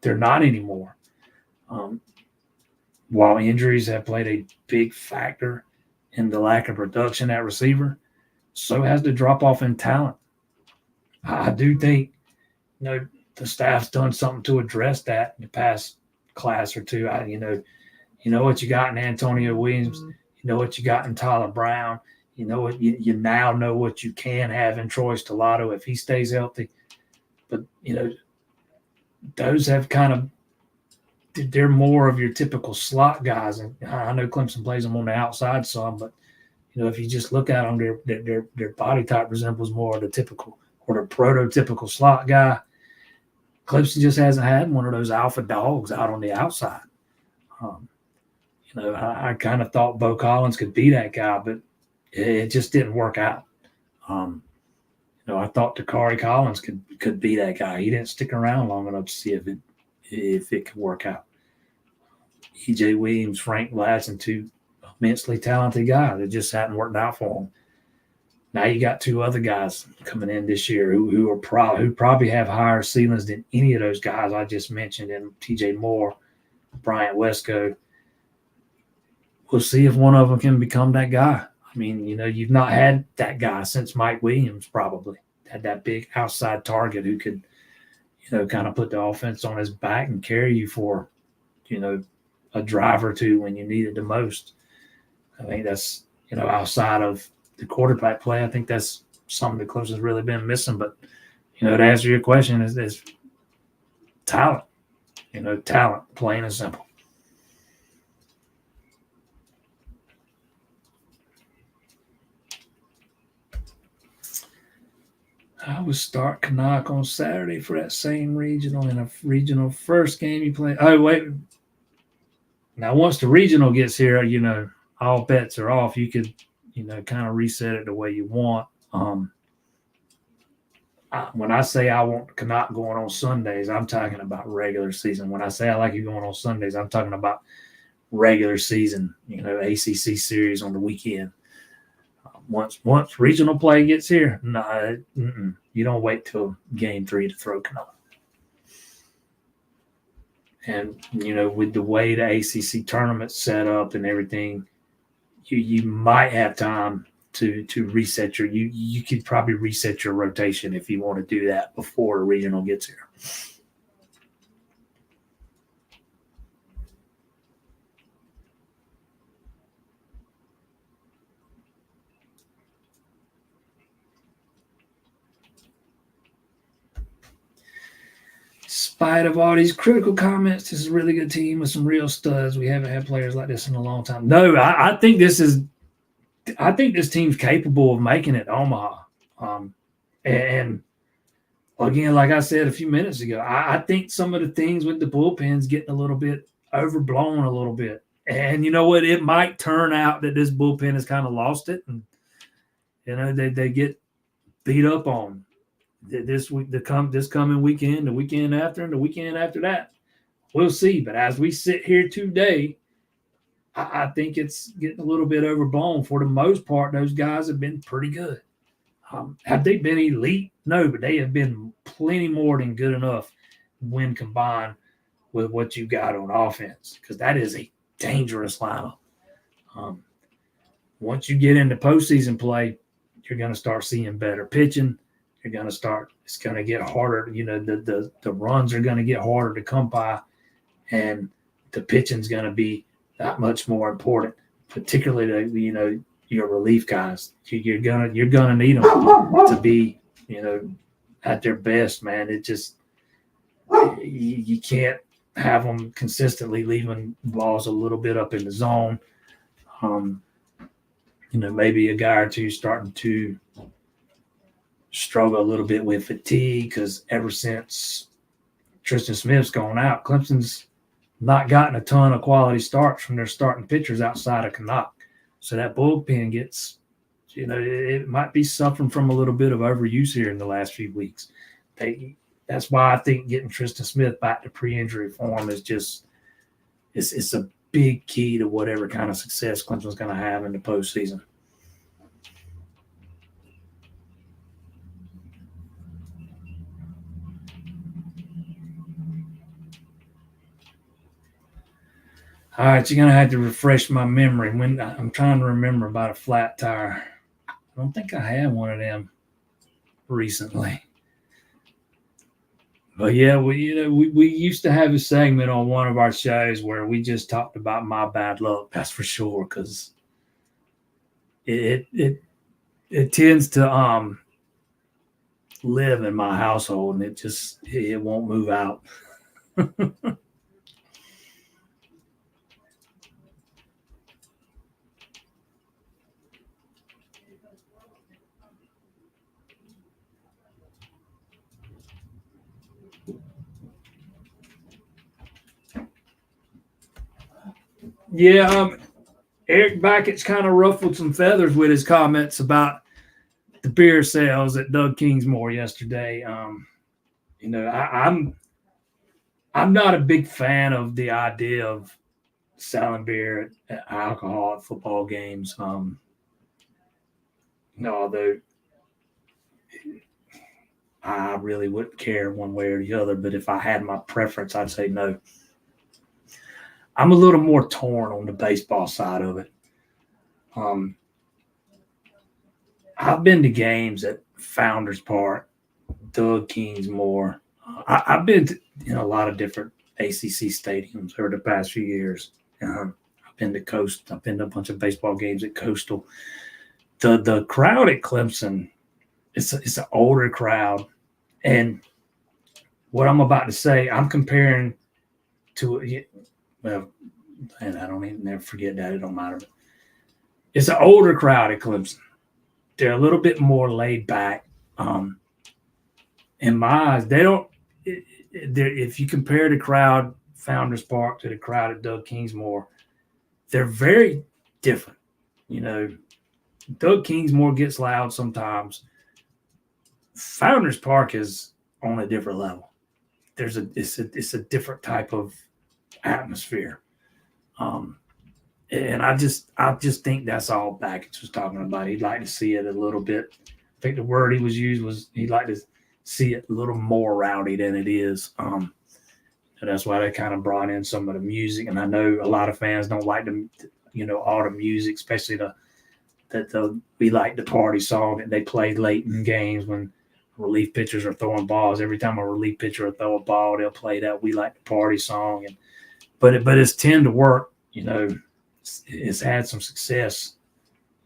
They're not anymore. While injuries have played a big factor in the lack of production at receiver, so has the drop-off in talent. I do think, the staff's done something to address that in the past class or two. You know what you got in Antonio Williams. You know what you got in Tyler Brown. You know what you now know what you can have in Troy Stellato if he stays healthy. But those have kind of, they're more of your typical slot guys, and I know Clemson plays them on the outside some, but if you just look at them, their body type resembles more of the typical or the prototypical slot guy. Clemson just hasn't had one of those alpha dogs out on the outside. I kind of thought Bo Collins could be that guy, but it just didn't work out. I thought Takari Collins could be that guy. He didn't stick around long enough to see if it could work out. E.J. Williams, Frank Ladson, two immensely talented guys. It just hadn't worked out for them. Now you got two other guys coming in this year who probably have higher ceilings than any of those guys I just mentioned, and T.J. Moore, Bryant Wesco. We'll see if one of them can become that guy. I mean, you've not had that guy since Mike Williams probably. Had that big outside target who could, kind of put the offense on his back and carry you for, a drive or two when you need it the most. I think that's, outside of the quarterback play, I think that's something that Clemson's really been missing. But, to answer your question is talent, talent, plain and simple. I would start Canuck on Saturday for that same regional in a regional first game you play. Oh, wait. Now, once the regional gets here, all bets are off. You could, kind of reset it the way you want. When I say I want Canuck going on Sundays, I'm talking about regular season. When I say I like you going on Sundays, I'm talking about regular season, ACC series on the weekend. Once regional play gets here, you don't wait till game 3 to throw Canuck. And, with the way the ACC tournament's set up and everything, you might have time to reset you could probably reset your rotation if you want to do that before the regional gets here. Spite of all these critical comments, this is a really good team with some real studs. We haven't had players like this in a long time. No, I think this team's capable of making it Omaha. And again, like I said a few minutes ago, I think some of the things with the bullpen's getting a little bit overblown a little bit. And you know what? It might turn out that this bullpen has kind of lost it. And, they get beat up on. This coming weekend, the weekend after, and the weekend after that. We'll see. But as we sit here today, I think it's getting a little bit overblown. For the most part, those guys have been pretty good. Have they been elite? No, but they have been plenty more than good enough when combined with what you got on offense, because that is a dangerous lineup. Once you get into postseason play, you're going to start seeing better pitching. You're going to start. It's going to get harder. The runs are going to get harder to come by, and the pitching's going to be that much more important, particularly your relief guys. You're gonna need them to be at their best, man. It just you can't have them consistently leaving balls a little bit up in the zone. Maybe a guy or two starting to struggle a little bit with fatigue, because ever since Tristan Smith's gone out, Clemson's not gotten a ton of quality starts from their starting pitchers outside of Canuck. So that bullpen gets, it might be suffering from a little bit of overuse here in the last few weeks. That's why I think getting Tristan Smith back to pre-injury form is just it's a big key to whatever kind of success Clemson's going to have in the postseason. All right, you're going to have to refresh my memory. When I'm trying to remember about a flat tire. I don't think I had one of them recently. But yeah, we used to have a segment on one of our shows where we just talked about my bad luck. That's for sure, because it tends to live in my household, and it won't move out. Yeah, Eric Backett's kind of ruffled some feathers with his comments about the beer sales at Doug Kingsmore yesterday. I'm not a big fan of the idea of selling beer at alcohol at football games. Although I really wouldn't care one way or the other, but if I had my preference, I'd say no. I'm a little more torn on the baseball side of it. I've been to games at Founders Park, Doug Kingsmore. I've been to a lot of different ACC stadiums over the past few years. I've been to Coast. I've been to a bunch of baseball games at Coastal. The crowd at Clemson, it's an older crowd, and what I'm about to say, I'm comparing to. Well, and I don't even never forget that. It don't matter. It's an older crowd at Clemson. They're a little bit more laid back. In my eyes, they don't. If you compare the crowd Founders Park to the crowd at Doug Kingsmore, they're very different. Doug Kingsmore gets loud sometimes. Founders Park is on a different level. It's a different type of atmosphere. And I just think that's all Backett was talking about. He'd like to see it a little bit. I think the word he was used was he'd like to see it a little more rowdy than it is. So that's why they kind of brought in some of the music. And I know a lot of fans don't like all the music, especially we like the party song that they play late in games when relief pitchers are throwing balls. Every time a relief pitcher will throw a ball, they'll play that "We Like the Party" song. But it's tend to work. It's had some success,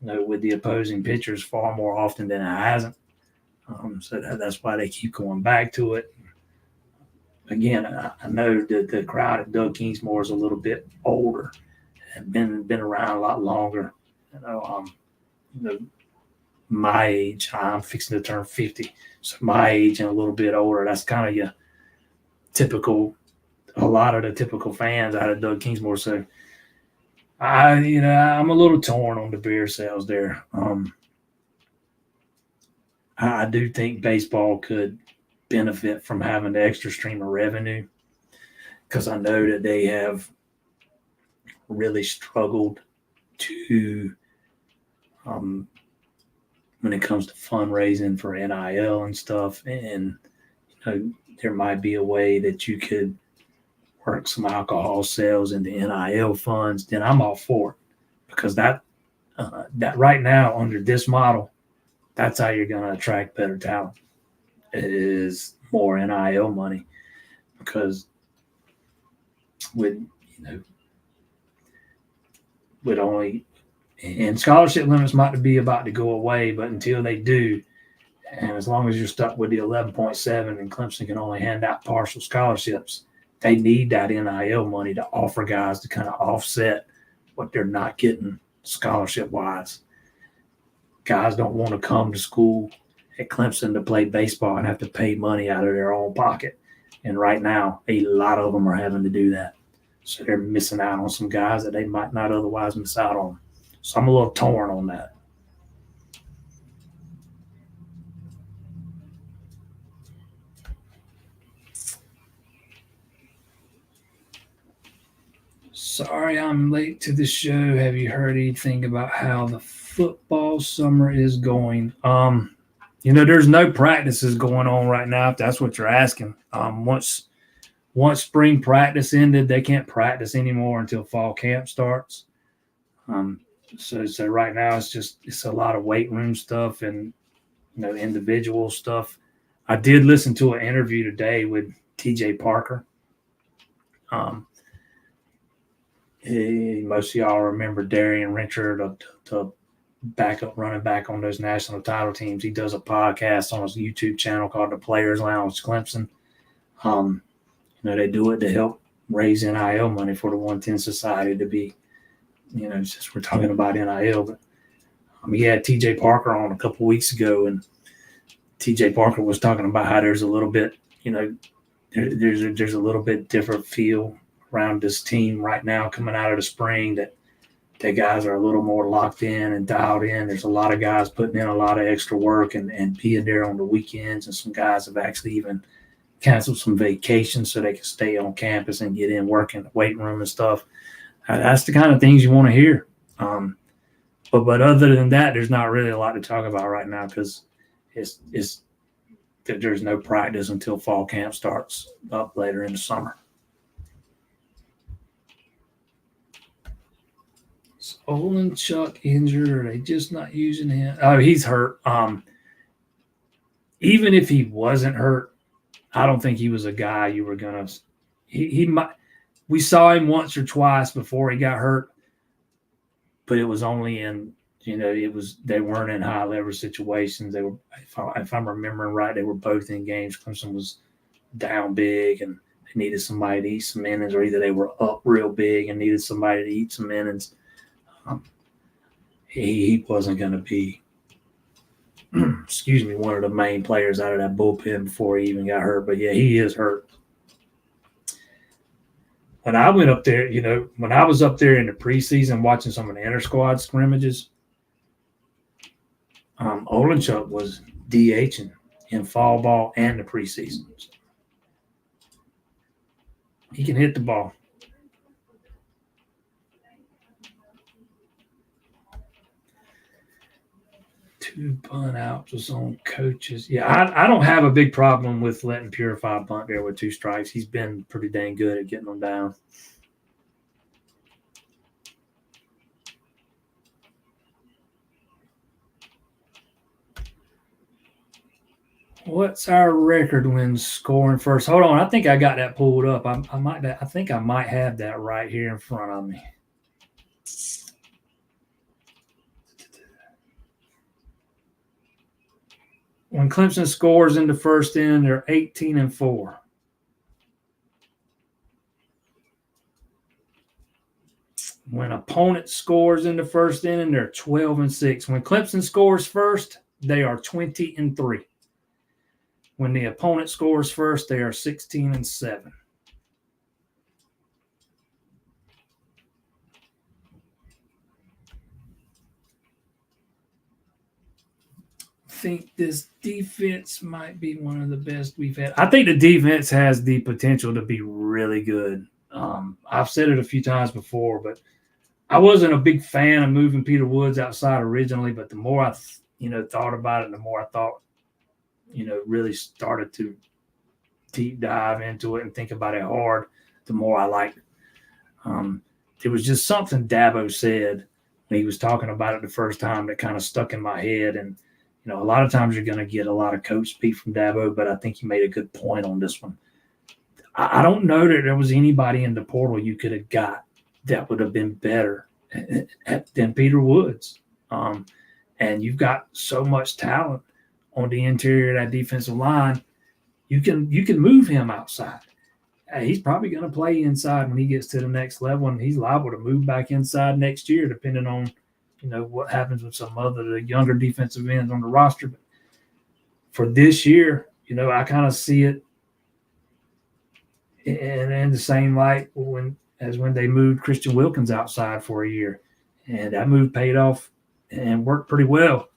with the opposing pitchers far more often than it hasn't. So that's why they keep going back to it. Again, I know that the crowd at Doug Kingsmore is a little bit older and been around a lot longer. My age, I'm fixing to turn 50. So my age and a little bit older, that's kind of your typical. A lot of the typical fans out of Doug Kingsmore. So I'm a little torn on the beer sales there. I do think baseball could benefit from having the extra stream of revenue, because I know that they have really struggled to when it comes to fundraising for NIL and stuff. And there might be a way that you could work some alcohol sales into NIL funds, then I'm all for it, because that right now under this model, that's how you're going to attract better talent. It is more NIL money, because with only, and scholarship limits might be about to go away, but until they do, and as long as you're stuck with the 11.7 and Clemson can only hand out partial scholarships, they need that NIL money to offer guys to kind of offset what they're not getting scholarship-wise. Guys don't want to come to school at Clemson to play baseball and have to pay money out of their own pocket. And right now, a lot of them are having to do that. So they're missing out on some guys that they might not otherwise miss out on. So I'm a little torn on that. Sorry I'm late to the show. Have you heard anything about how the football summer is going? There's no practices going on right now, if that's what you're asking. Once spring practice ended, they can't practice anymore until fall camp starts. So right now it's a lot of weight room stuff and individual stuff. I did listen to an interview today with TJ Parker. Most of y'all remember Darian Rencher, the backup running back on those national title teams. He does a podcast on his YouTube channel called The Players Lounge Clemson. They do it to help raise NIL money for the 110 Society to be, since we're talking about NIL. But he had TJ Parker on a couple weeks ago, and TJ Parker was talking about how there's a little bit, there's a little bit different feel around this team right now coming out of the spring, that guys are a little more locked in and dialed in. There's a lot of guys putting in a lot of extra work and being there on the weekends, and some guys have actually even canceled some vacations so they can stay on campus and get in work in the weight room and stuff. That's the kind of things you want to hear. But other than that, there's not really a lot to talk about right now, because it's that there's no practice until fall camp starts up later in the summer. Is Olenchuk injured, or are they just not using him? Oh, he's hurt. Even if he wasn't hurt, I don't think he was a guy you were gonna. He might. We saw him once or twice before he got hurt, but it was only in they weren't in high leverage situations. They were, if I'm remembering right, they were both in games. Clemson was down big and they needed somebody to eat some innings, or either they were up real big and needed somebody to eat some innings. He wasn't going to be, one of the main players out of that bullpen before he even got hurt. But yeah, he is hurt. When I went up there, when I was up there in the preseason watching some of the inter-squad scrimmages, Olenchuk was DHing in fall ball and the preseason. He can hit the ball. Two bunt outs was on coaches. Yeah, I don't have a big problem with letting Purify bunt there with two strikes. He's been pretty dang good at getting them down. What's our record when scoring first? Hold on, I think I got that pulled up. I think I might have that right here in front of me. When Clemson scores in the first inning, they're 18-4. When opponent scores in the first inning, they're 12-6. When Clemson scores first, they are 20-3. When the opponent scores first, they are 16-7. I think this defense might be one of the best we've had. I think the defense has the potential to be really good. I've said it a few times before, but I wasn't a big fan of moving Peter Woods outside originally, but the more I thought about it, the more I thought, really started to deep dive into it and think about it hard, the more I liked it. There was just something Dabo said when he was talking about it the first time that kind of stuck in my head. And, a lot of times you're going to get a lot of coach speak from Dabo, but I think he made a good point on this one. I don't know that there was anybody in the portal you could have got that would have been better than Peter Woods. And you've got so much talent on the interior of that defensive line. You can move him outside. He's probably going to play inside when he gets to the next level, and he's liable to move back inside next year, depending on what happens with some other the younger defensive ends on the roster. But for this year, I kind of see it in the same light as when they moved Christian Wilkins outside for a year, and that move paid off and worked pretty well.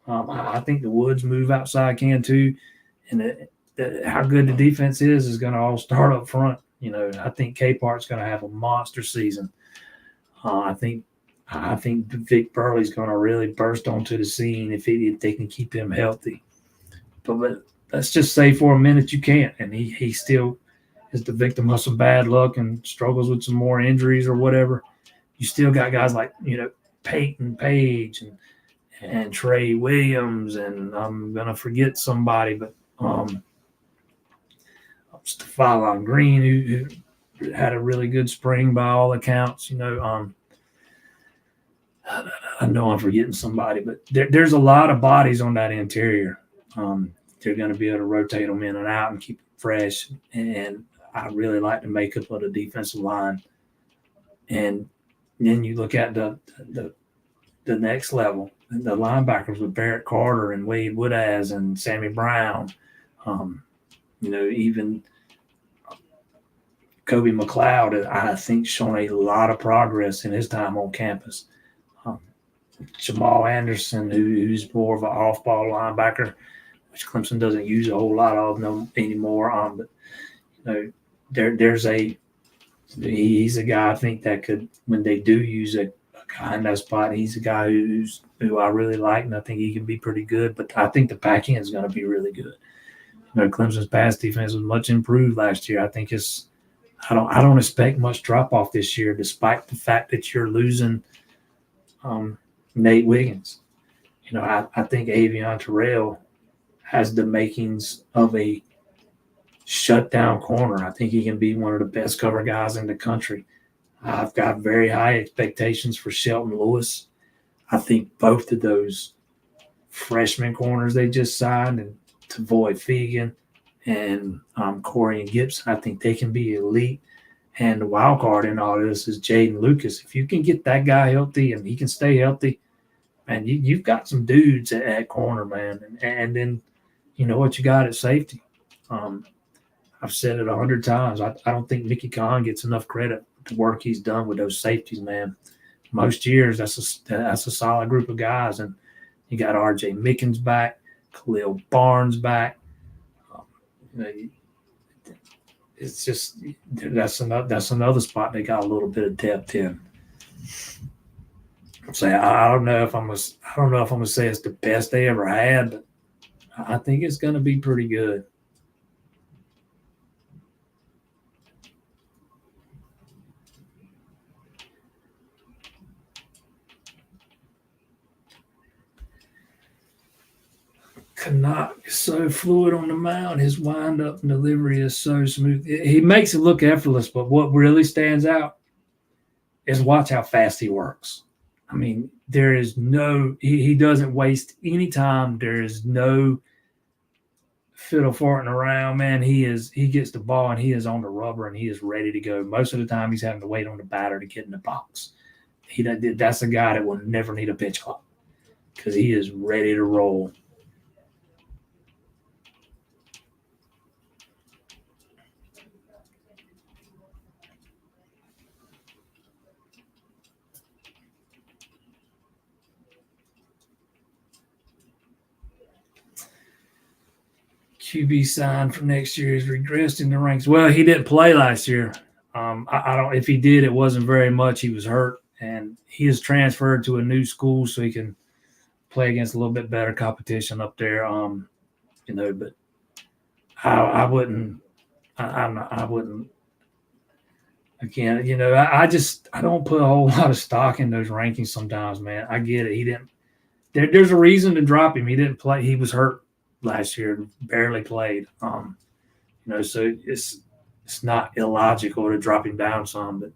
I think the Woods move outside can too, and how good the defense is going to all start up front. I think K-Part's going to have a monster season. I think Vic Burley's going to really burst onto the scene if they can keep him healthy. But let's just say for a minute you can't, and he still is the victim of some bad luck and struggles with some more injuries or whatever. You still got guys like Peyton Page and Trey Williams, and I'm gonna forget somebody, but Stephon Green, who had a really good spring by all accounts. I know I'm forgetting somebody, but there's a lot of bodies on that interior. They're going to be able to rotate them in and out and keep them fresh. And I really like the makeup of the defensive line. And then you look at the next level, the linebackers with Barrett Carter and Wade Woodaz and Sammy Brown. Even Kobe McLeod, I think, shown a lot of progress in his time on campus. Jamal Anderson, who's more of an off-ball linebacker, which Clemson doesn't use a whole lot of anymore. But he's a guy I think that could, when they do use a guy in that spot, he's a guy who I really like, and I think he can be pretty good. But I think the back end is going to be really good. Clemson's pass defense was much improved last year. I think I don't expect much drop off this year, despite the fact that you're losing Nate Wiggins. I think Avion Terrell has the makings of a shutdown corner. I think he can be one of the best cover guys in the country. I've got very high expectations for Shelton Lewis. I think both of those freshman corners they just signed, and Tavoy Fegan and Corey and Gibson, I think they can be elite. And the wild card in all this is Jaden Lucas. If you can get that guy healthy and he can stay healthy, man, you've got some dudes at corner, man. And then you know what you got at safety. I've said it 100 times. I don't think Mickey Kahn gets enough credit for the work he's done with those safeties, man. Most years, that's a solid group of guys. And you got R.J. Mickens back, Khalil Barnes back. It's just that's another spot they got a little bit of depth in. I don't know if I'm gonna say it's the best they ever had, but I think it's gonna be pretty good. Canuck is so fluid on the mound. His wind-up and delivery is so smooth. He makes it look effortless, but what really stands out is watch how fast he works. I mean, there is he doesn't waste any time. There is no fiddle farting around, man. He gets the ball and he is on the rubber and he is ready to go. Most of the time he's having to wait on the batter to get in the box. That's a guy that will never need a pitch clock because he is ready to roll. QB signed for next year has regressed in the ranks. Well, he didn't play last year. I don't. If he did, it wasn't very much. He was hurt, and he is transferred to a new school so he can play against a little bit better competition up there. But I wouldn't I wouldn't. Again, I don't put a whole lot of stock in those rankings sometimes, man. I get it. He didn't. There's a reason to drop him. He didn't play. He was hurt last year, barely played. So it's not illogical to drop him down some, but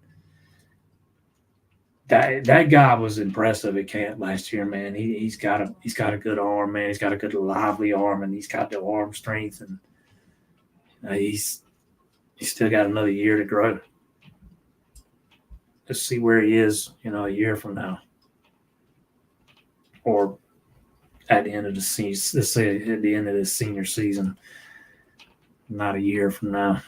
that guy was impressive at camp last year, man. He's got a good arm, man. He's got a good lively arm, and he's got the arm strength, and he's still got another year to grow. Let's see where he is, a year from now, or at the end of the season. Let's say at the end of the senior season, not a year from now.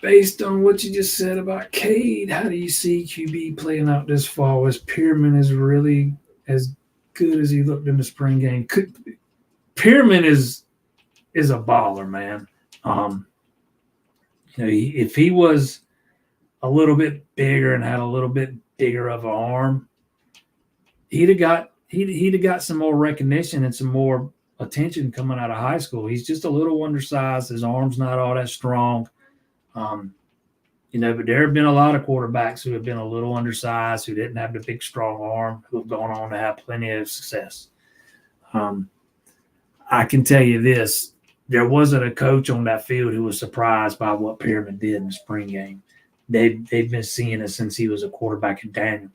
Based on what you just said about Cade, how do you see QB playing out this fall? Is Pearman is really as good as he looked in the spring game? Pearman is a baller, man. If he was a little bit bigger and had a little bit bigger of an arm, he'd have got some more recognition and some more attention coming out of high school. He's just a little undersized. His arm's not all that strong. But there have been a lot of quarterbacks who have been a little undersized, who didn't have the big, strong arm, who have gone on to have plenty of success. I can tell you this. There wasn't a coach on that field who was surprised by what Pearman did in the spring game. They've been seeing it since he was a quarterback in Daniel.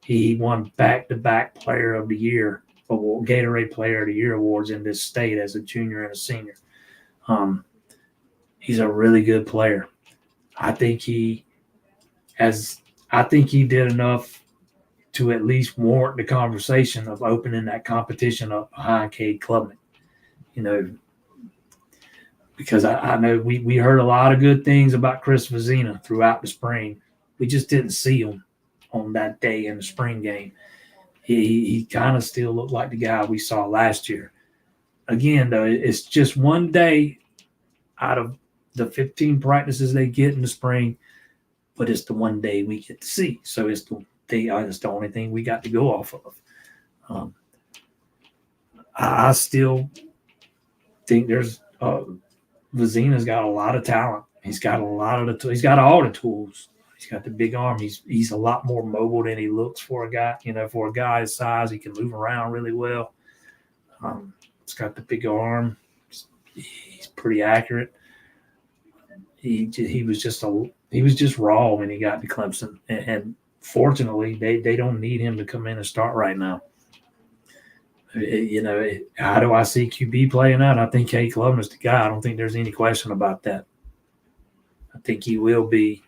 He won back-to-back Player of the Year, Gatorade Player of the Year awards in this state as a junior and a senior. He's a really good player. I think he did enough to at least warrant the conversation of opening that competition up behind Cade Klubnik. Because I know we heard a lot of good things about Chris Vizina throughout the spring. We just didn't see him on that day in the spring game. He kind of still looked like the guy we saw last year. Again, though, it's just one day out of the 15 practices they get in the spring, but it's the one day we get to see. So it's the only thing we got to go off of. I still think there's Vizina's got a lot of talent. He's got he's got all the tools. He's got the big arm. He's a lot more mobile than he looks for a guy. For a guy his size, he can move around really well. He's got the big arm. He's pretty accurate. He was just raw when he got to Clemson, and fortunately, they don't need him to come in and start right now. How do I see QB playing out? I think Cade Klubnik's the guy. I don't think there's any question about that. I think he will be,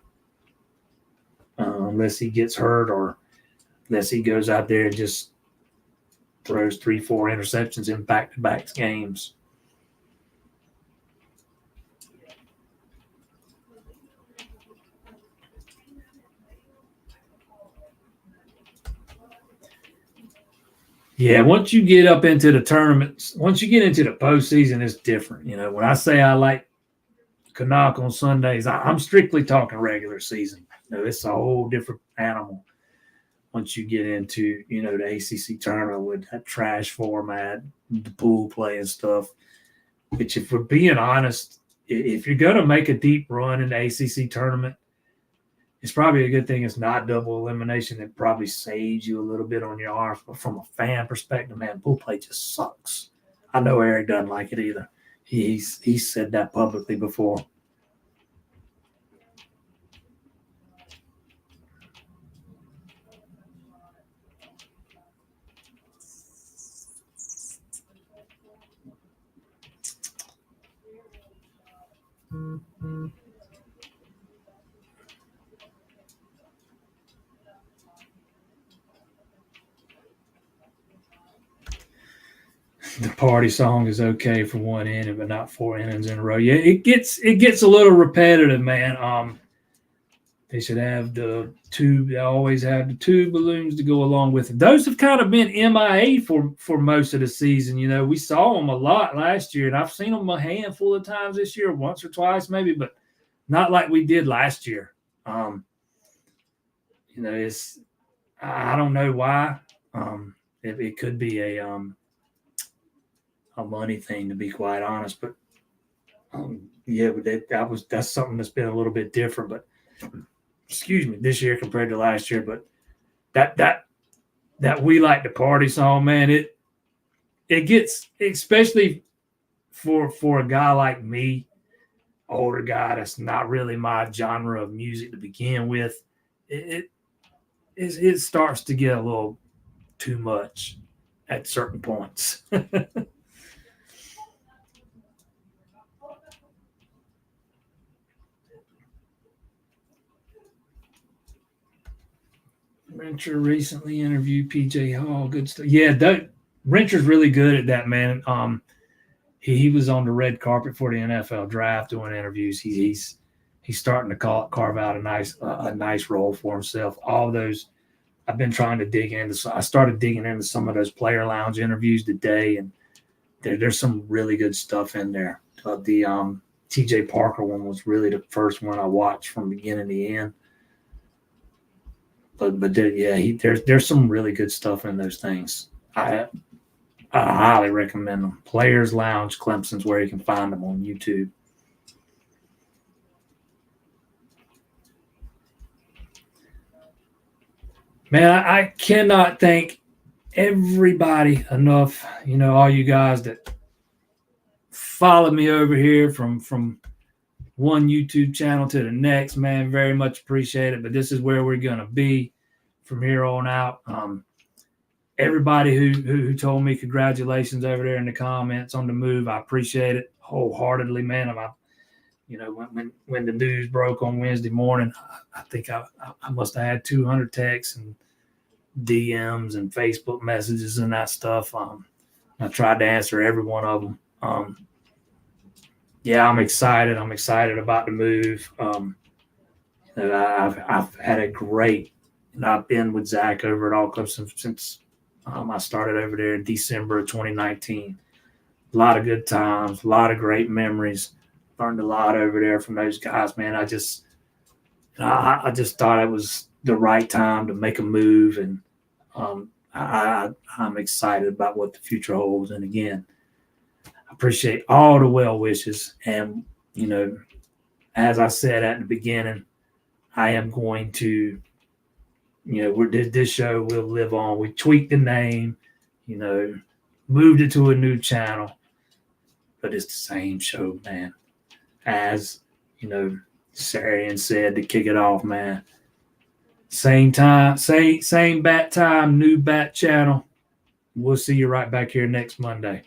unless he gets hurt or unless he goes out there and just throws 3-4 interceptions in back-to-back games. Yeah, once you get up into the tournaments, once you get into the postseason, it's different. When I say I like Canuck on Sundays, I'm strictly talking regular season. It's a whole different animal once you get into, the ACC tournament with that trash format, the pool play and stuff. Which, if we're being honest, if you're going to make a deep run in the ACC tournament, it's probably a good thing it's not double elimination. It probably saves you a little bit on your arm. But from a fan perspective, man, pool play just sucks. I know Eric doesn't like it either. He's said that publicly before. The party song is okay for one inning, but not 4 innings in a row. Yeah, it gets a little repetitive, man. They should have the two. They always have the 2 balloons to go along with it. Those have kind of been MIA for most of the season. We saw them a lot last year, and I've seen them a handful of times this year, once or twice maybe, but not like we did last year. It's I don't know why. It could be a money thing, to be quite honest, but yeah, that's something that's been a little bit different. But excuse me, this year compared to last year. But that "We Like to Party" song, man, it gets, especially for a guy like me, older guy that's not really my genre of music to begin with. It starts to get a little too much at certain points. Rencher recently interviewed PJ Hall. Good stuff. Yeah, Rencher's really good at that, man. He was on the red carpet for the NFL draft doing interviews. He's starting to carve out a nice role for himself. All those I've been trying to dig into. I started digging into some of those player lounge interviews today, and there's some really good stuff in there. The TJ Parker one was really the first one I watched from beginning to end. But there's some really good stuff in those things. I highly recommend them. Players Lounge Clemson's where you can find them on YouTube. Man, I cannot thank everybody enough. All you guys that follow me over here from one YouTube channel to the next, man, very much appreciate it. But this is where we're going to be from here on out. Everybody who told me congratulations over there in the comments on the move, I appreciate it wholeheartedly, man. When the news broke on Wednesday morning, I think I must have had 200 texts and DMs and Facebook messages and that stuff. I tried to answer every one of them. Yeah, I'm excited. I'm excited about the move. I've had a great. I've been with Zach over at All Clemson since I started over there in December of 2019. A lot of good times, a lot of great memories. Learned a lot over there from those guys, man. I just thought it was the right time to make a move, and I'm excited about what the future holds. And again, I appreciate all the well wishes. And as I said at the beginning, I am going to. This show will live on. We tweaked the name, moved it to a new channel, but it's the same show, man. As Sarian said to kick it off, man. Same time, same bat time, new bat channel. We'll see you right back here next Monday.